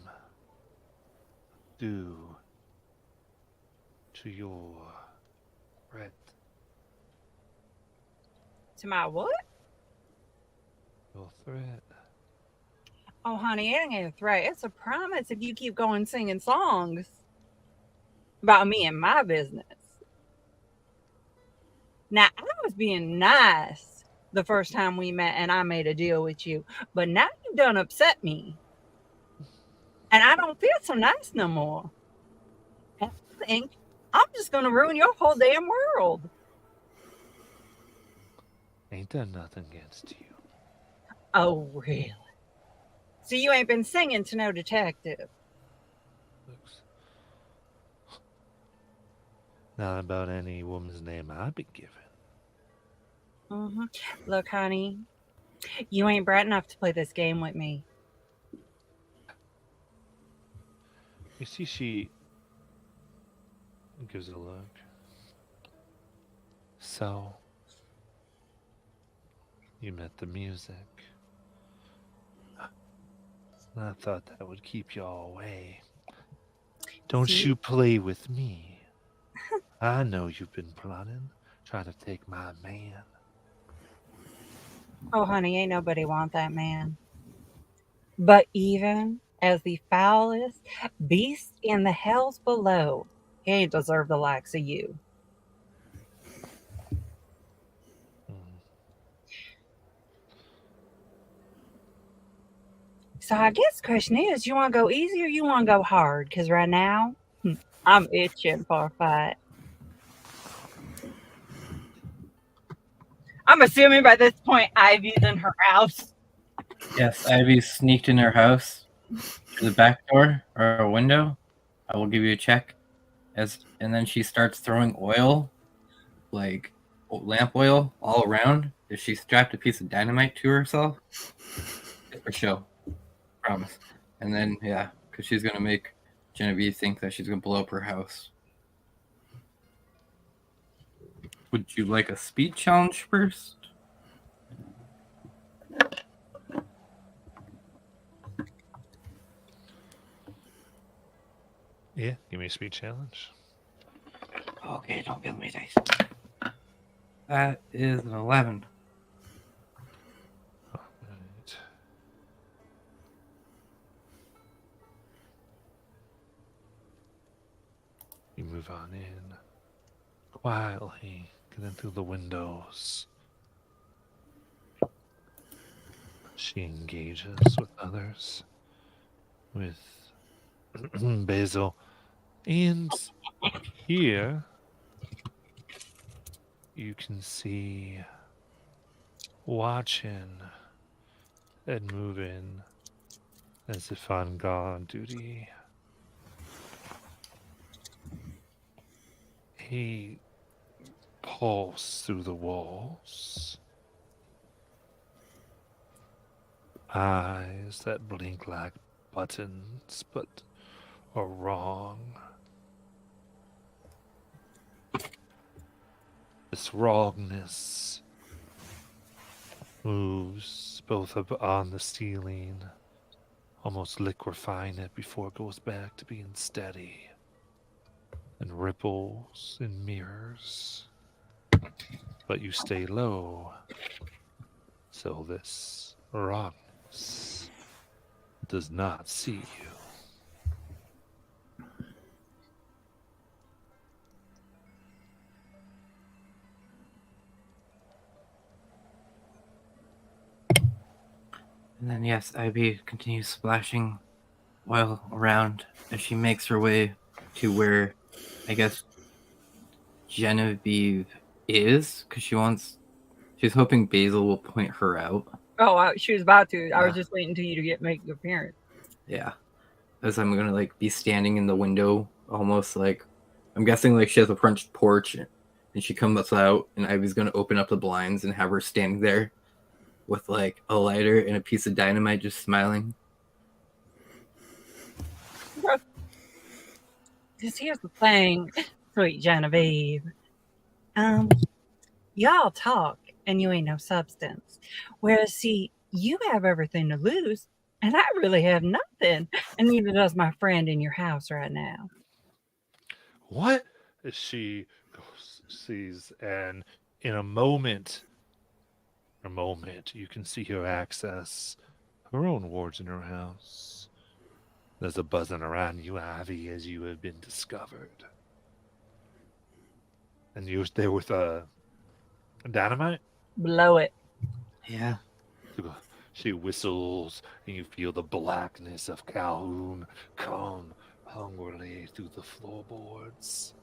due to your threat. To my what? Your threat. Oh, honey, it ain't a threat. It's a promise if you keep going singing songs about me and my business. Now, I was being nice the first time we met and I made a deal with you, but now you've done upset me. And I don't feel so nice no more. And I think I'm just going to ruin your whole damn world. Ain't done nothing against you. Oh, really? So you ain't been singing to no detective? Looks not about any woman's name I've been given. Mm-hmm. Look, honey, you ain't bright enough to play this game with me. You see, she gives it a look. So, you met the music. And I thought that would keep y'all away. Don't See? you play with me. I know you've been plotting, trying to take my man. Oh, honey, ain't nobody want that man. But even as the foulest beast in the hells below, he ain't deserve the likes of you. So I guess the question is, you want to go easy or you want to go hard? Because right now, I'm itching for a fight. I'm assuming by this point, Ivy's in her house. Yes, Ivy sneaked in her house through the back door or a window. I will give you a check. And then she starts throwing oil, like lamp oil, all around. If she strapped a piece of dynamite to herself, just for show, promise. And then because she's gonna make Genevieve think that she's gonna blow up her house. Would you like a speed challenge first? Yeah, give me a speed challenge. Okay, don't build me dice. That is an 11. All right. You move on in quietly, get in through the windows. She engages with others, with Basil. And here you can see watching and moving as if on guard duty. He pulse through the walls. Eyes that blink like buttons, but are wrong. This wrongness moves both up on the ceiling, almost liquefying it before it goes back to being steady, and ripples and mirrors. But you stay low, so this wrongness does not see you. And then, yes, Ivy continues splashing oil around as she makes her way to where, I guess, Genevieve is, because she's hoping Basil will point her out. Oh, she was about to. I was just waiting until you to make your appearance. Yeah. As I'm gonna, like, be standing in the window, almost like, I'm guessing, like, she has a front porch, and she comes out, and Ivy's gonna open up the blinds and have her standing there with, like, a lighter and a piece of dynamite just smiling. Because here's the thing, sweet Genevieve. Y'all talk, and you ain't no substance. Whereas, see, you have everything to lose, and I really have nothing. And neither does my friend in your house right now. What? As she sees, and in a moment, you can see her access her own wards in her house. There's a buzzing around you, Ivy, as you have been discovered. And you're there with a dynamite? Blow it. Yeah. She whistles, and you feel the blackness of Calhoun come hungrily through the floorboards.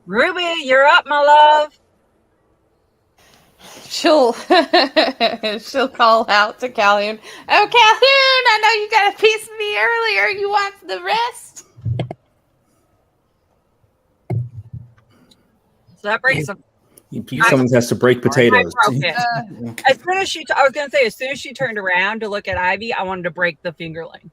Ruby, you're up, my love. She'll call out to Calhoun. Oh, Calhoun, I know you got a piece of me earlier. You want the rest? So that breaks some. Someone has to break potatoes. As soon as I was gonna say, as soon as she turned around to look at Ivy, I wanted to break the fingerling.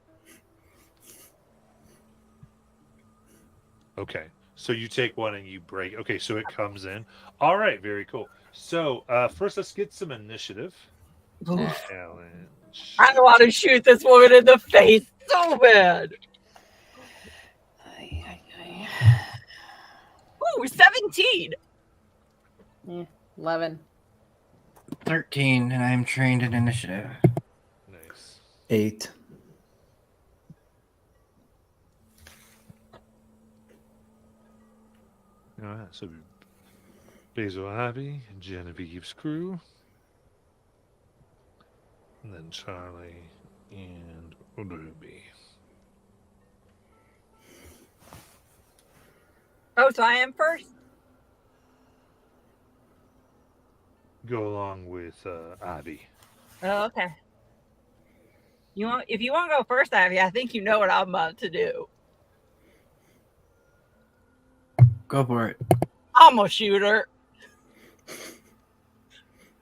Okay, so you take one and you break. Okay, so it comes in. All right, very cool. So first, let's get some initiative. Challenge. I want to shoot this woman in the face so bad. Ooh, 17. 11. 13, and I'm trained in initiative. Nice. 8. All right, so Basil, Ivy, Genevieve's crew, and then Charlie and Ruby. Oh, so I am first? Go along with Ivy. Oh, okay. If you want to go first, Ivy, I think you know what I'm about to do. Go for it. I'm a shooter.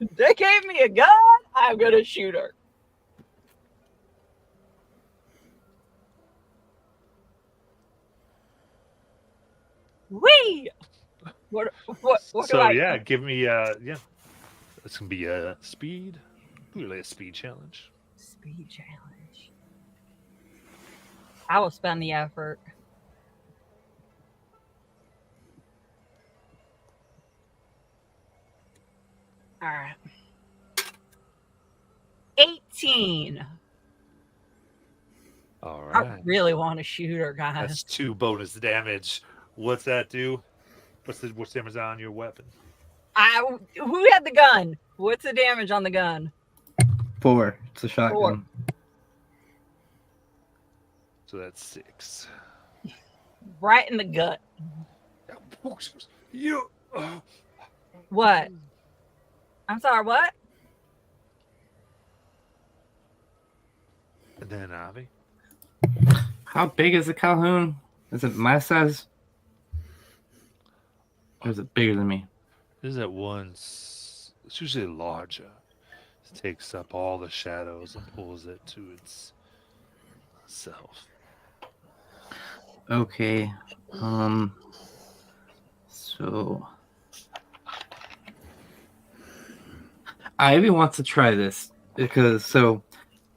They gave me a gun. I'm gonna shoot her. Whee! What So do I yeah, do? give me yeah. It's gonna be a speed, really a speed challenge. Speed challenge. I will spend the effort. All right. 18. All I right. really want to shoot her, guys. That's 2 bonus damage. What's that do? What's damage on your weapon? Who had the gun? What's the damage on the gun? 4. It's a shotgun. So that's 6. Right in the gut. You. What? I'm sorry, what? And then Avi. How big is the Calhoun? Is it my size? Or is it bigger than me? Is at once. It's usually larger. It takes up all the shadows and pulls it to its self. Okay. So Ivy wants to try this because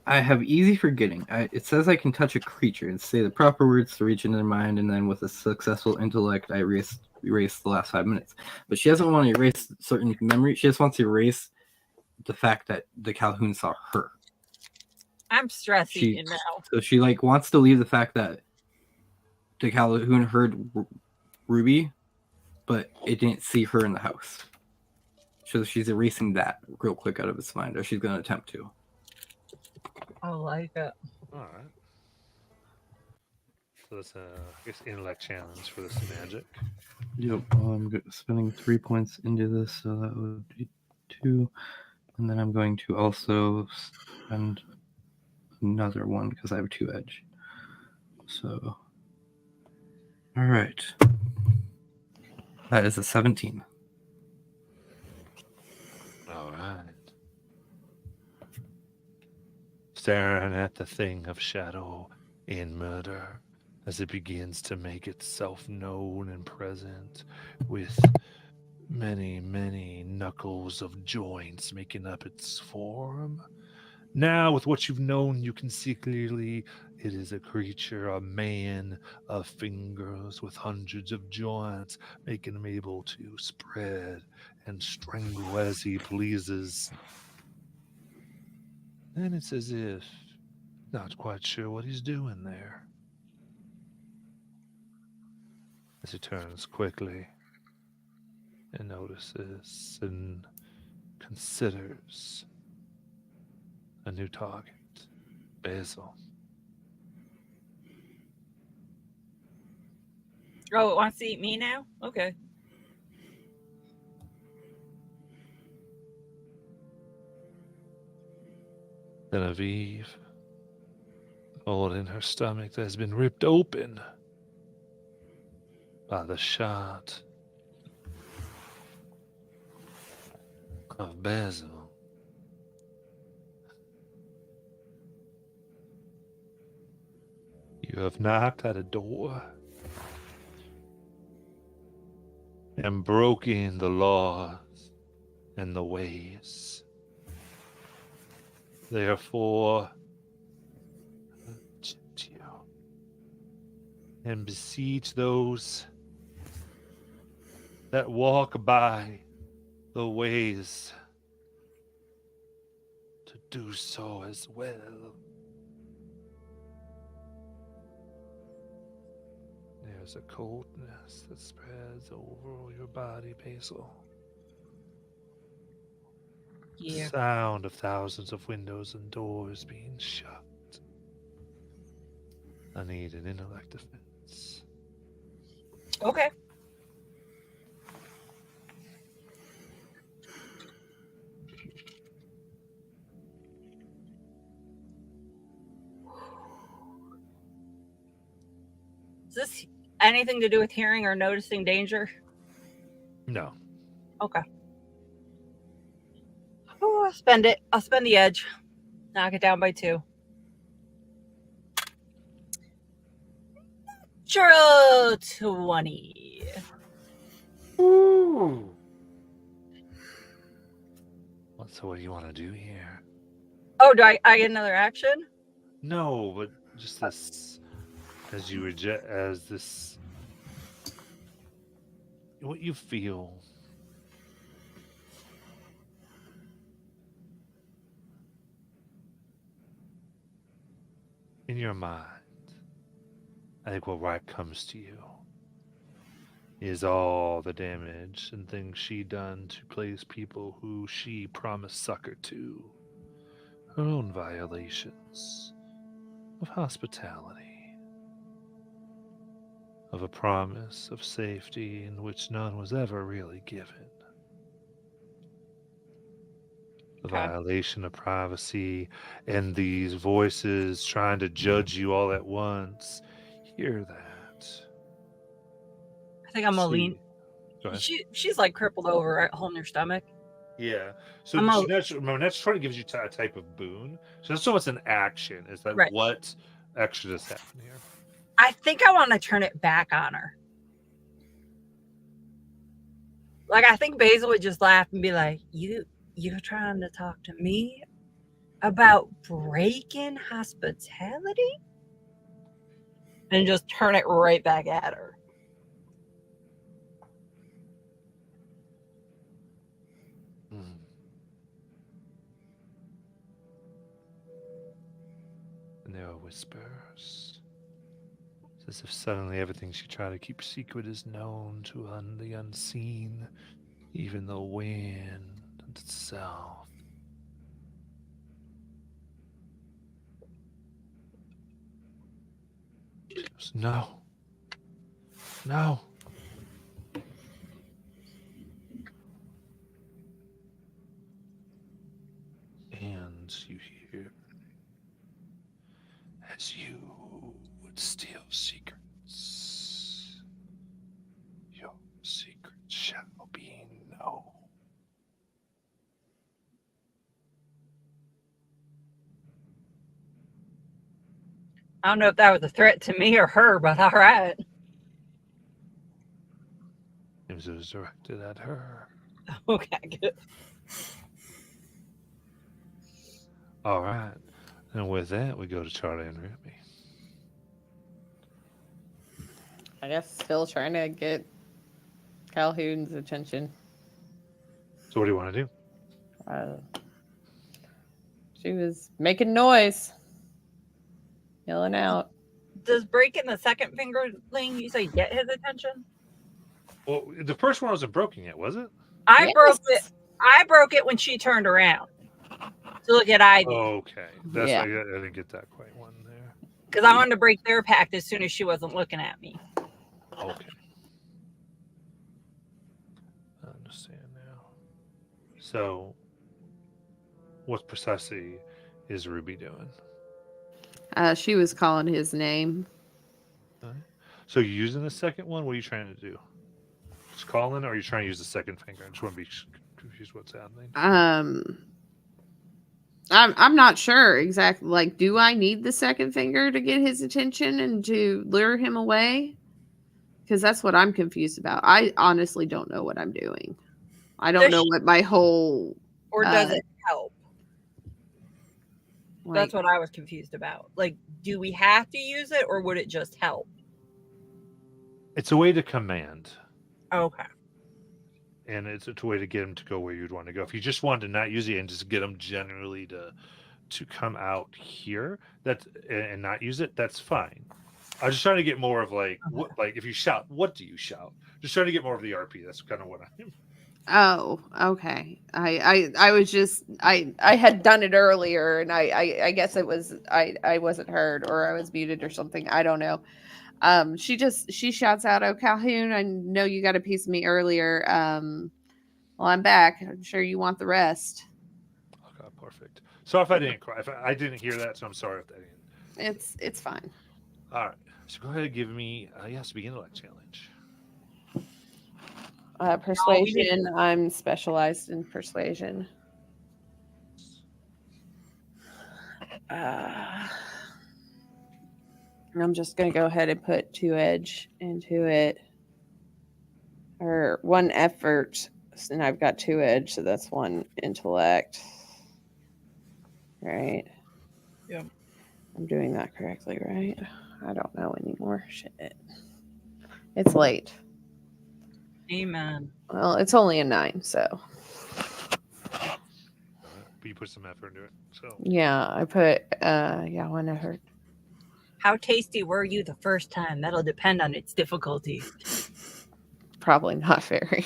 I have easy forgetting. It says I can touch a creature and say the proper words to reach into their mind, and then with a successful intellect, I erase the last 5 minutes. But she doesn't want to erase certain memory. She just wants to erase the fact that the Calhoun saw her. I'm stress eating now. So she wants to leave the fact that the Calhoun heard Ruby, but it didn't see her in the house. So she's erasing that real quick out of his mind, or she's going to attempt to. I like it. All right. So that's I guess intellect challenge for this magic. Yep. I'm spending 3 points into this, so that would be 2, and then I'm going to also spend another one because I have 2 edge. So, all right. That is a 17. All right. Staring at the thing of shadow and murder as it begins to make itself known and present with many, many knuckles of joints making up its form. Now, with what you've known, you can see clearly it is a creature, a man of fingers with hundreds of joints, making him able to spread and strangle as he pleases. And it's as if not quite sure what he's doing there. As he turns quickly and notices and considers a new target, Basil. Oh, it wants to eat me now? Okay. Genevieve, hole in her stomach that has been ripped open by the shot of Basil. You have knocked at a door and broken the laws and the ways. Therefore, I tempt you and beseech those that walk by the ways to do so as well. There's a coldness that spreads over your body, Basil. Yeah. Sound of thousands of windows and doors being shut. I need an intellect defense. Okay. Is this anything to do with hearing or noticing danger? No. Okay. Oh, I'll spend it. I'll spend the edge. Knock it down by 2. Natural 20. Ooh. So what do you want to do here? Oh, do I get another action? No, but just this, as you reject, as this, what you feel your mind, I think what right comes to you is all the damage and things she done to place people who she promised succor to, her own violations of hospitality, of a promise of safety in which none was ever really given, the Okay. violation of privacy, and these voices trying to judge you all at once. Hear that. I think I'm gonna lean. See. Go ahead. She's like crippled over, right, holding her stomach. Yeah. So I'm remember, Natural 20 gives you a type of boon. So that's almost an action. Is that Right. what extra does happen here? I think I want to turn it back on her. Like, I think Basil would just laugh and be like, you're trying to talk to me about breaking hospitality? And just turn it right back at her. And there are whispers. It's as if suddenly everything she tried to keep secret is known to the unseen, even the wind itself. She goes, no. No. And you hear, as you would steal secrets, your secret shall be known. I don't know if that was a threat to me or her, but all right. It was directed at her. Okay, good. All right. And with that, we go to Charlie and Ruby. I guess still trying to get Calhoun's attention. So what do you want to do? She was making noise, yelling out. Does breaking the second finger thing, you say, get his attention? Well, the first one wasn't broken yet, was it? I broke it when she turned around to look at Ivy. Okay. That's Yeah. I didn't get that quite one there. Because I wanted to break their pact as soon as she wasn't looking at me. Okay. I understand now. So, what precisely is Ruby doing? She was calling his name. So you're using the second one? What are you trying to do? Just calling, or are you trying to use the second finger? I just want to be confused what's happening. I'm not sure exactly. Like, do I need the second finger to get his attention and to lure him away? Because that's what I'm confused about. I honestly don't know what I'm doing. I don't know what my whole... Or does it help? Like, That's what I was confused about. Like, do we have to use it, or would it just help? It's a way to command. Okay. And it's a way to get him to go where you'd want to go. If you just wanted to not use it and just get him generally to come out here, and not use it, that's fine. I was just trying to get more of like, what, like if you shout, what do you shout? Just trying to get more of the RP. That's kind of what I'm. Oh, okay. I was just I had done it earlier, and I guess it was I wasn't heard, or I was muted or something. I don't know. She shouts out, "Oh, Calhoun, I know you got a piece of me earlier. Well, I'm back. I'm sure you want the rest." Okay, perfect. So if I didn't cry, if I didn't hear that, so I'm sorry if that didn't. It's fine. All right. So go ahead and give me yes, begin intellect challenge. Persuasion. I'm specialized in persuasion. I'm just going to go ahead and put 2 edge into it. Or 1 effort. And I've got 2 edge, so that's 1 intellect. Right? Yeah. I'm doing that correctly, right? I don't know anymore. Shit. It's late. Amen. Well, it's only a 9, so. But you put some effort into it. So Yeah, I put 1 effort. How tasty were you the first time? That'll depend on its difficulty. Probably not very.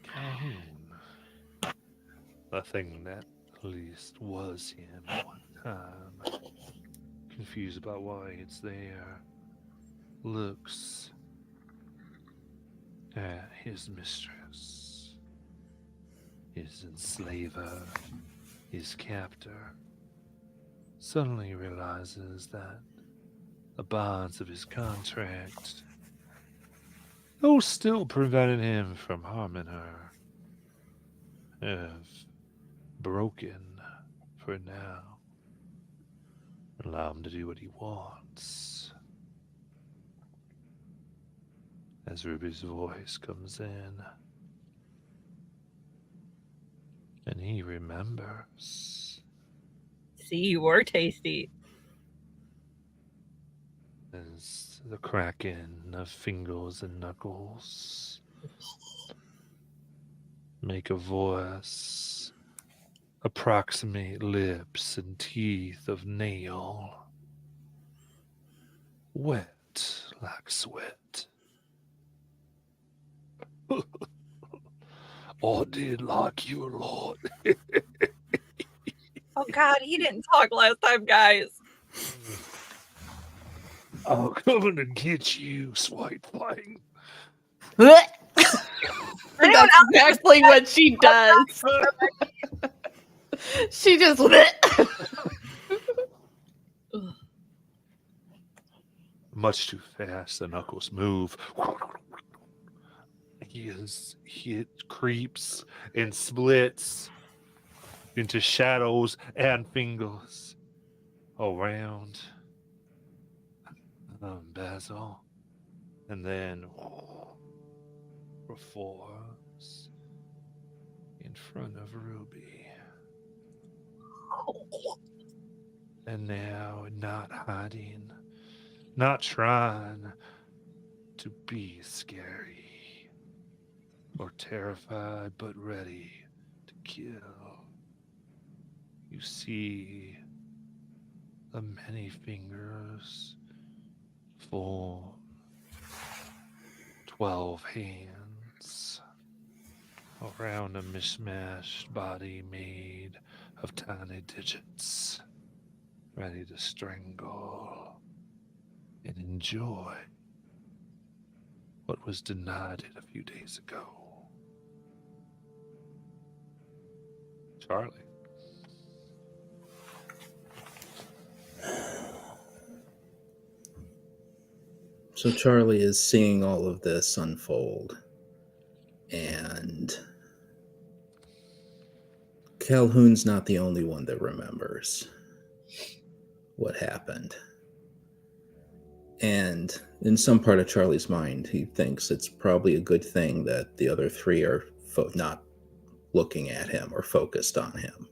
Calhoun. The thing that at least was him at one time. Confused about why it's there. Looks at his mistress, his enslaver, his captor. Suddenly realizes that the bonds of his contract, though still prevented him from harming her, have broken for now. Allow him to do what he wants. As Ruby's voice comes in, and he remembers. See, you were tasty. As the cracking of fingers and knuckles make a voice, approximate lips and teeth of nail, wet like sweat. I did like you a lot. Oh God, he didn't talk last time, guys. I'm coming to get you, sweet thing. That's exactly what she does. She just Much too fast, the knuckles move. It creeps and splits into shadows and fingers around Basil, and then reforms in front of Ruby. And now, not hiding, not trying to be scary or terrified, but ready to kill. You see the many fingers form 12 hands around a mishmashed body made of tiny digits, ready to strangle and enjoy what was denied it a few days ago. Charlie. So Charlie is seeing all of this unfold, and Calhoun's not the only one that remembers what happened. And in some part of Charlie's mind, he thinks it's probably a good thing that the other three are not looking at him or focused on him.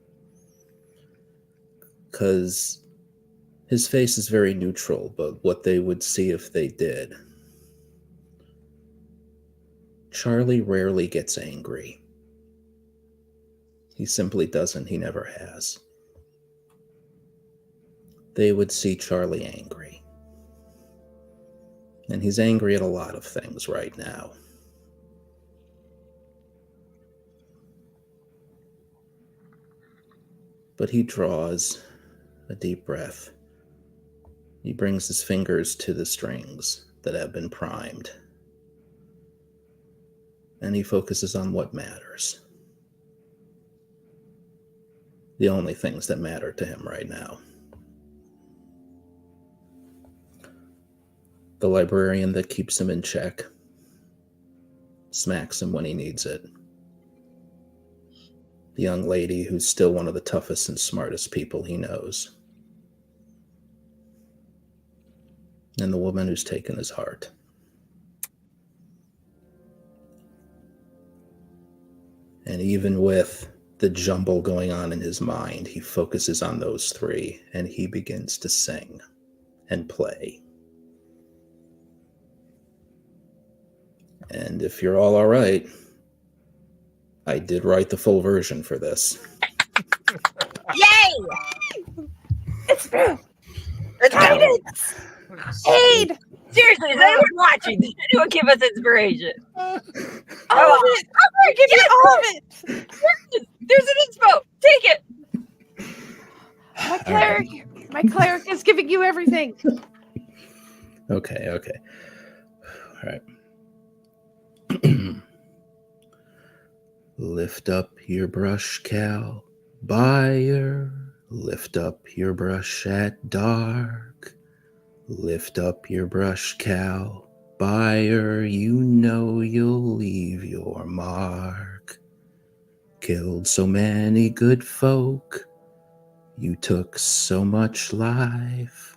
Because his face is very neutral, but what they would see if they did. Charlie rarely gets angry. He simply doesn't. He never has. They would see Charlie angry. And he's angry at a lot of things right now. But he draws a deep breath. He brings his fingers to the strings that have been primed. And he focuses on what matters. The only things that matter to him right now. The librarian that keeps him in check, smacks him when he needs it. The young lady who's still one of the toughest and smartest people he knows. And the woman who's taken his heart. And even with the jumble going on in his mind, he focuses on those three, and he begins to sing and play. And if you're all right, I did write the full version for this. Yay! It's true. Guidance! Aid! Seriously, is anyone watching? Does anyone give us inspiration? All of it! I'm gonna give you all of it! There's an inspo. Take it. My cleric is giving you everything. Okay. All right. Lift up your brush, Cal. Buyer. Lift up your brush at dark. Lift up your brush, Cal. Buyer, you know you'll leave your mark. Killed so many good folk. You took so much life.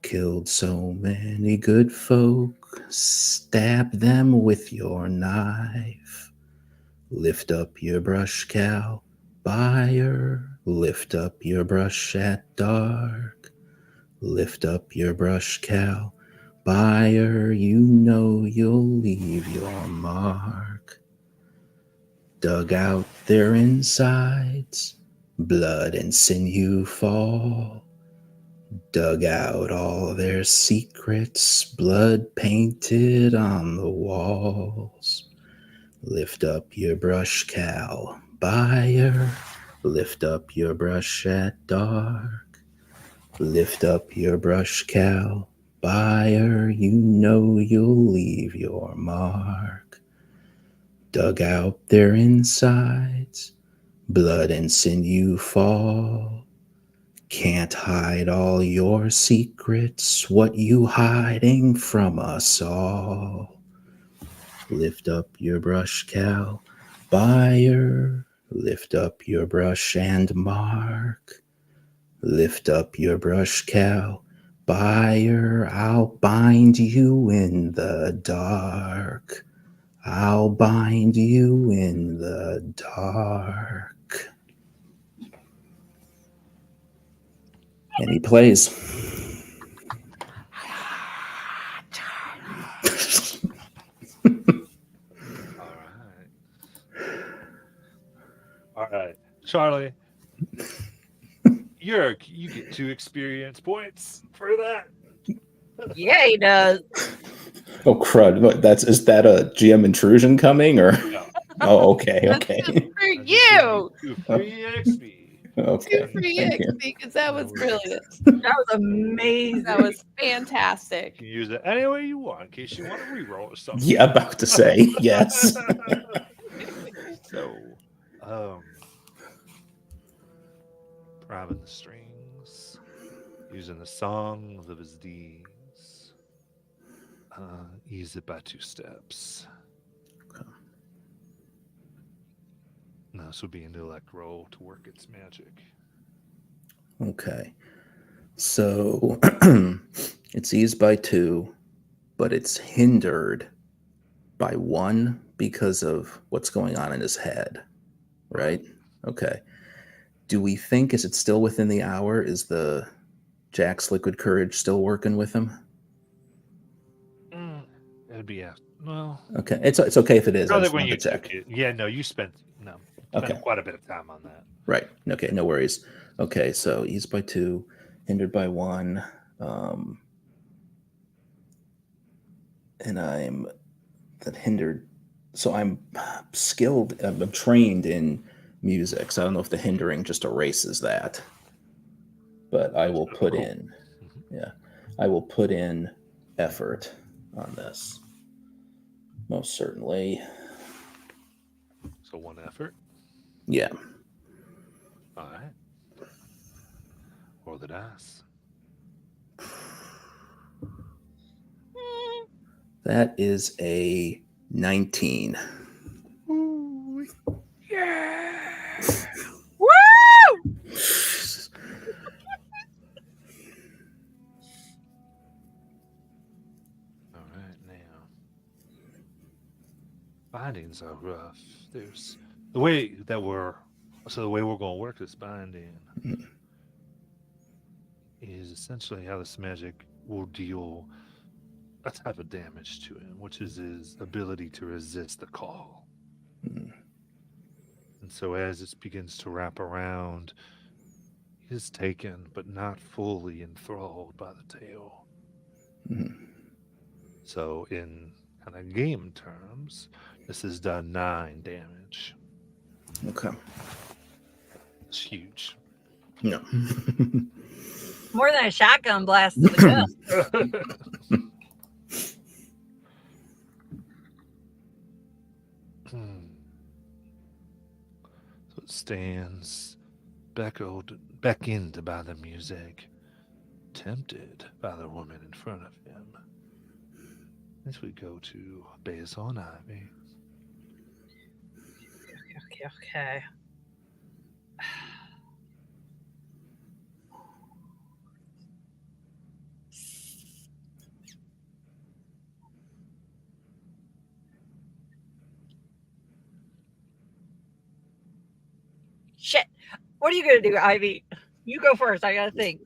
Killed so many good folk. Stab them with your knife. Lift up your brush, Cal. Buyer. Lift up your brush at dark. Lift up your brush, Cal. Buyer, you know you'll leave your mark. Dug out their insides, blood and sinew fall. Dug out all their secrets, blood painted on the walls. Lift up your brush, Cal. Buyer, lift up your brush at dark. Lift up your brush, Cal. Buyer, you know you'll leave your mark. Dug out their insides, blood and sinew fall. Can't hide all your secrets, what you hiding from us all. Lift up your brush, Cal. Buyer, lift up your brush and mark. Lift up your brush, Cal. Buyer, I'll bind you in the dark. I'll bind you in the dark. And he plays. All right, Charlie. You get 2 experience points for that. Yeah, he does. Oh crud! Is that a GM intrusion coming or? No. Oh, okay. For you! 2 free XP. Okay. 2 free XP, because that was brilliant. That was amazing. That was fantastic. You can use it any way you want in case you want to reroll or something. Yeah, about to say yes. So, priming the strings, using the songs of his deeds. Ease it by 2 steps. Okay. Now this would be an intellect roll to work its magic. Okay. So it's eased by 2, but it's hindered by 1 because of what's going on in his head, right? Okay. Do we think, is it still within the hour? Is the Jack's liquid courage still working with him? It'd be well. Okay, it's okay if it is. I just When wanted you to check. took it. Yeah, no, you spent quite a bit of time on that. Right. Okay, no worries. Okay, so eased by 2, hindered by 1, and I'm that hindered. So I'm skilled. I'm trained in music, so I don't know if the hindering just erases that. But I will put in. Yeah, I will put in effort on this. Most certainly. So 1 effort. Yeah. All right. Roll the dice. That is a 19. Yeah. Woo! All right, now. Bindings are rough. There's the way we're going to work this binding is essentially how this magic will deal a type of damage to him, which is his ability to resist the call. And so as this begins to wrap around, He is taken, but not fully enthralled by the tale. Mhm. So, in kind of game terms, this has done 9 damage. Okay. It's huge. No. More than a shotgun blast to the gut. So it stands beckoned by the music, tempted by the woman in front of him. As we go to Basil and Ivy. Okay. Shit. What are you gonna do, Ivy? You go first. I gotta think.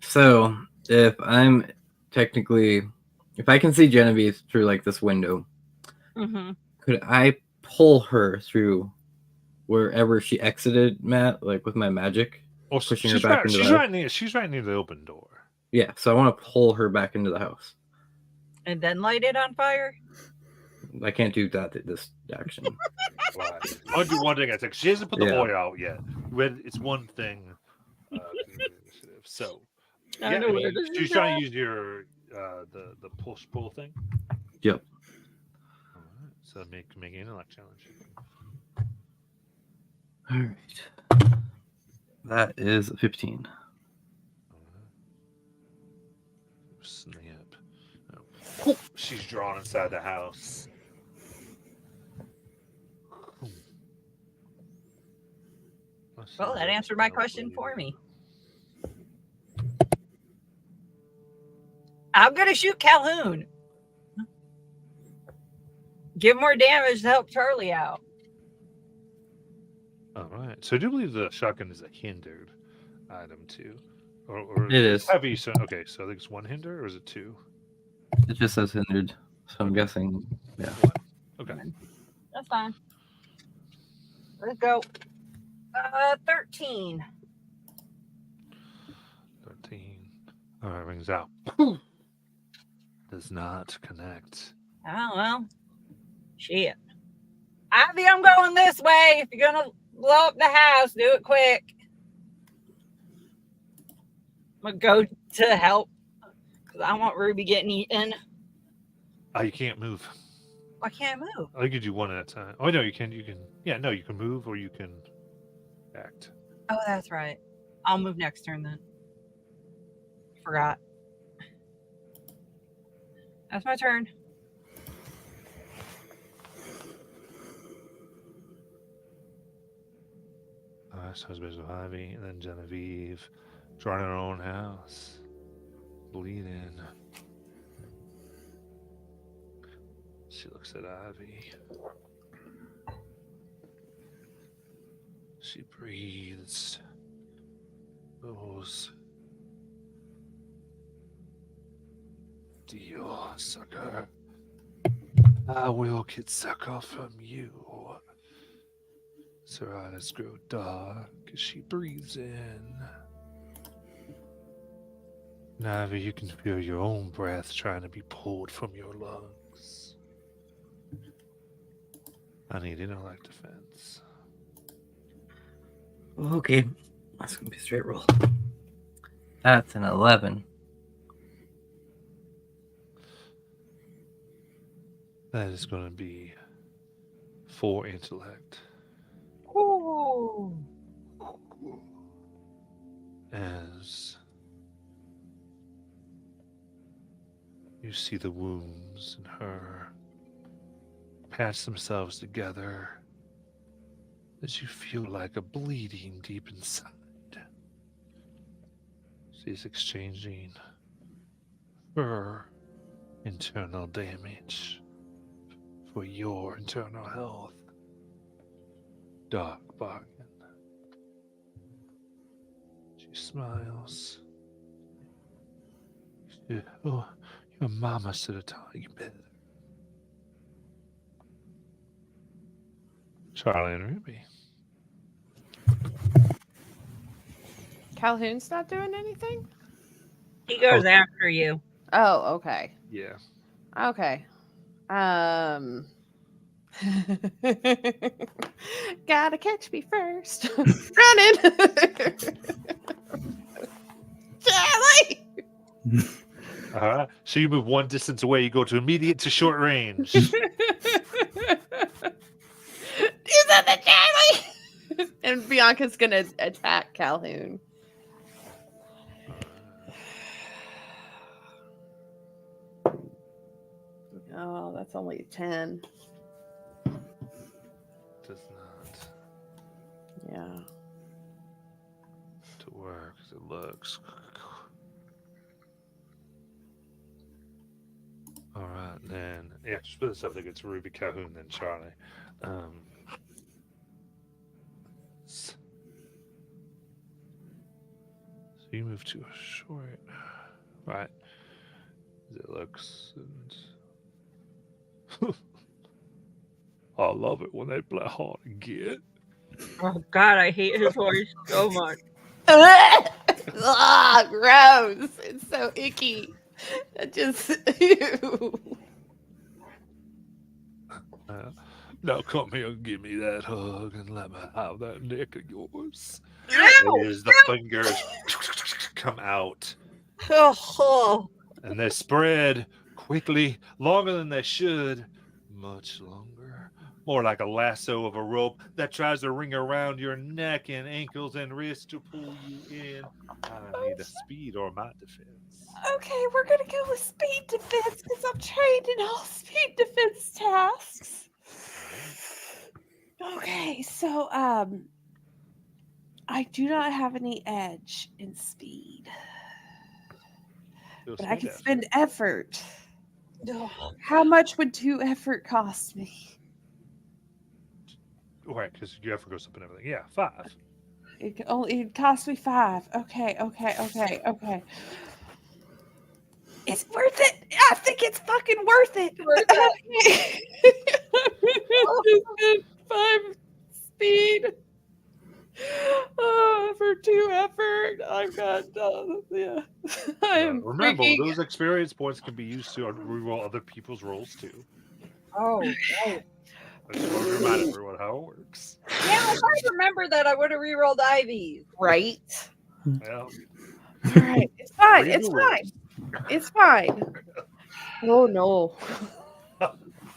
So if I'm technically, if I can see Genevieve through like this window, Mm-hmm. could I pull her through wherever she exited, Matt, like with my magic? Oh, Pushing her back into the house? she's right near the open door. Yeah, so I want to pull her back into the house. And then light it on fire. I can't do that this action. Right. I'll do one thing I think. She hasn't put the Yeah. oil out yet. It's one thing. So I know where this she's is trying at. to use your the pull thing. Yep. All right. So make an intellect challenge. All right. That is a 15. Snap. Oh. She's drawn inside the house. Well, that answered my question for me. I'm gonna shoot Calhoun. Give more damage to help Charlie out. All right. So I do believe the shotgun is a hindered item too, or It is. heavy. So okay. So I think it's 1 hinder, or is it 2? It just says hindered. So I'm guessing, yeah. Okay. That's fine. Let's go. 13. 13. All right. Rings out. Does not connect. Oh, well. Shit. Ivy, I'm going this way. If you're going to blow up the house, do it quick. I'm going to go to help because I want Ruby getting eaten. Oh, you can't move. I can't move. I think you do one at a time. Oh no, you can. Yeah, no, you can move or you can act. Oh, that's right. I'll move next turn then. Forgot. That's my turn. So it's Basil Ivy, and then Genevieve, drawing her own house, bleeding. She looks at Ivy. She breathes. Goes. Deal, sucker. I will get sucker from you. Her eyes grow dark as she breathes in. Ivy, you can feel your own breath trying to be pulled from your lungs. I need intellect defense. Okay. That's going to be a straight roll. That's an 11. That is going to be 4 intellect. Ooh. As you see the wounds in her patch themselves together, as you feel like a bleeding deep inside. She's exchanging her internal damage for your internal health. Dark bargain. She smiles. Oh, your mama should have taught you better. Charlie and Ruby. Calhoun's not doing anything? He goes after you. Oh, okay. Yeah. Okay. Gotta catch me first. Running. Charlie! All right. So you move one distance away, you go to immediate to short range. Do something, Charlie! And Bianca's gonna attack Calhoun. Oh, that's only 10. Does not Yeah. to work. It looks. All right, then. Yeah, split this up. I think it's Ruby, Calhoun, then Charlie. So you move to a short. Right. It looks. And... I love it when they play hard to get. Oh God, I hate his voice so much. Ah, gross. It's so icky. It just ew. Now come here and give me that hug and let me have that neck of yours. Ow! As the fingers come out Oh, and they spread quickly, longer than they should, much longer. More like a lasso of a rope that tries to ring around your neck and ankles and wrists to pull you in. I need a speed or my defense. Okay, we're gonna go with speed defense because I'm trained in all speed defense tasks. Okay, so I do not have any edge in speed, but I can spend effort. How much would 2 effort cost me? Right, because your effort goes up and everything. Yeah, 5. It cost me 5. Okay. It's worth it. I think it's fucking worth it. Just 5 speed. For 2 effort. I've got yeah. I am remember, freaking... those experience points can be used to reroll other people's rolls too. oh, right. I just want to remind everyone how it works. Yeah, if I remember that, I would have rerolled Ivy's. Right. Yeah. All right. It's fine. Read It's the fine. It's fine. Oh no.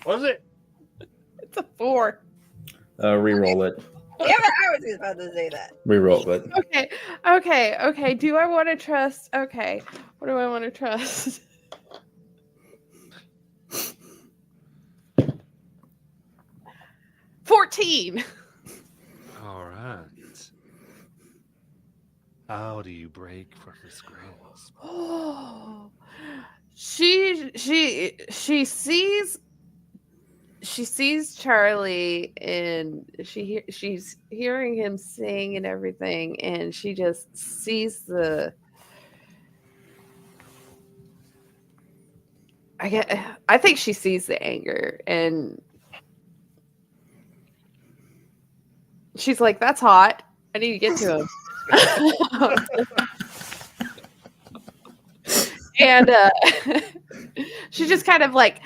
Was it? It's a 4. Reroll it. Yeah, I was about to say that. Reroll it. Okay. Do I want to trust? Okay. What do I want to trust? $14. All right. How do you break from this grasp? Oh, she sees Charlie and she's hearing him sing and everything, and she just sees I think she sees the anger, and she's like, "That's hot. I need to get to him." And she just kind of like,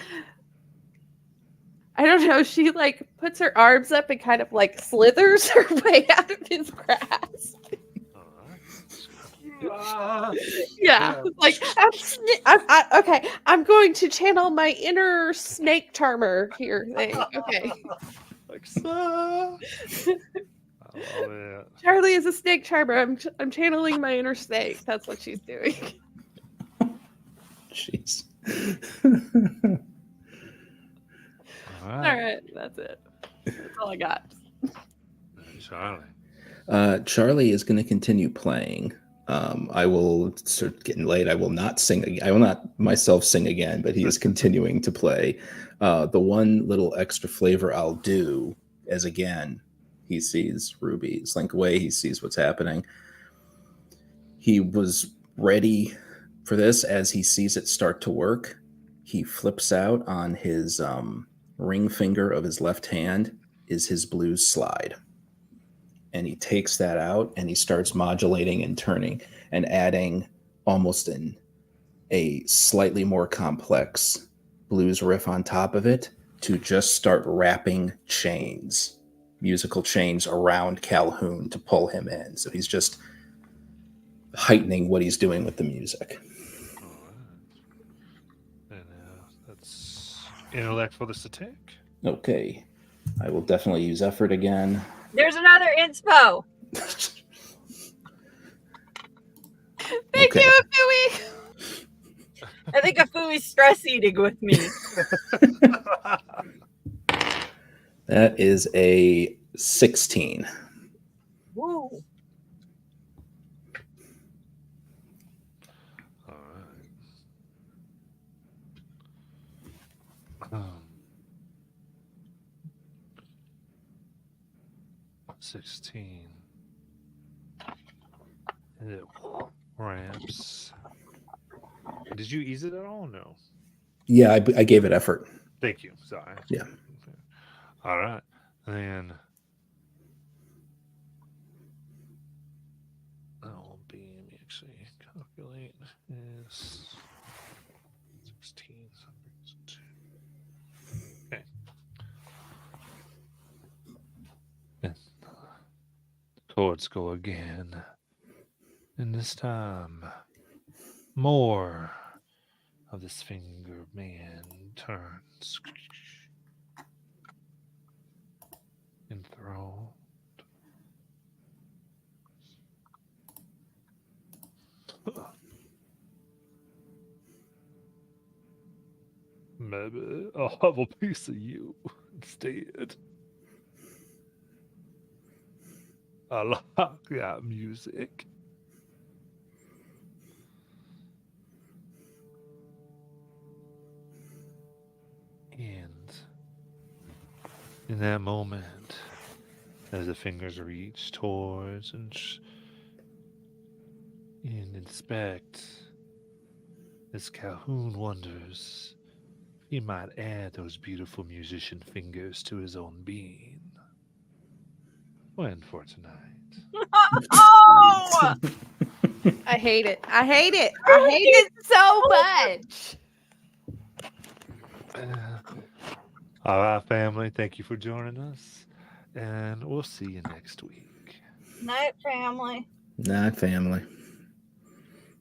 I don't know, she like puts her arms up and kind of like slithers her way out of his grasp. Yeah, like okay, I'm going to channel my inner snake charmer here thing. Okay. Like so. I love it. Charlie is a snake charmer. I'm channeling my inner snake. That's what she's doing. Jeez. All All right. right, that's it. That's all I got. Charlie. Charlie is going to continue playing. I will start getting late. I will not sing. I will not myself sing again, but he is continuing to play. The one little extra flavor I'll do is, again, he sees Ruby slink away. He sees what's happening. He was ready for this. As he sees it start to work, he flips out on his ring finger of his left hand is his blues slide. and he takes that out and he starts modulating and turning and adding almost a slightly more complex blues riff on top of it to just start wrapping chains, musical chains around Calhoun to pull him in. So he's just heightening what he's doing with the music. All right. And that's intellect for the static. Okay. I will definitely use effort again. There's another inspo. Thank Okay. you, Dewey. I think Afui's stress eating with me. That is a 16. Woo. All right. 16. And it ramps. Did you ease it at all? No. Yeah, I gave it effort. Thank you. Sorry. Yeah. Okay. All right. Then that will be, let me actually calculate is 16. Okay. And chords go again. And this time, more of this finger man turns enthralled. Maybe I'll have a piece of you instead. I like that music. And in that moment, as the fingers reach towards and inspect, as Calhoun wonders, he might add those beautiful musician fingers to his own being. When for tonight. Oh! I hate it. I hate it. I hate it so much. All right, family. Thank you for joining us. And we'll see you next week. Night, family. Not family.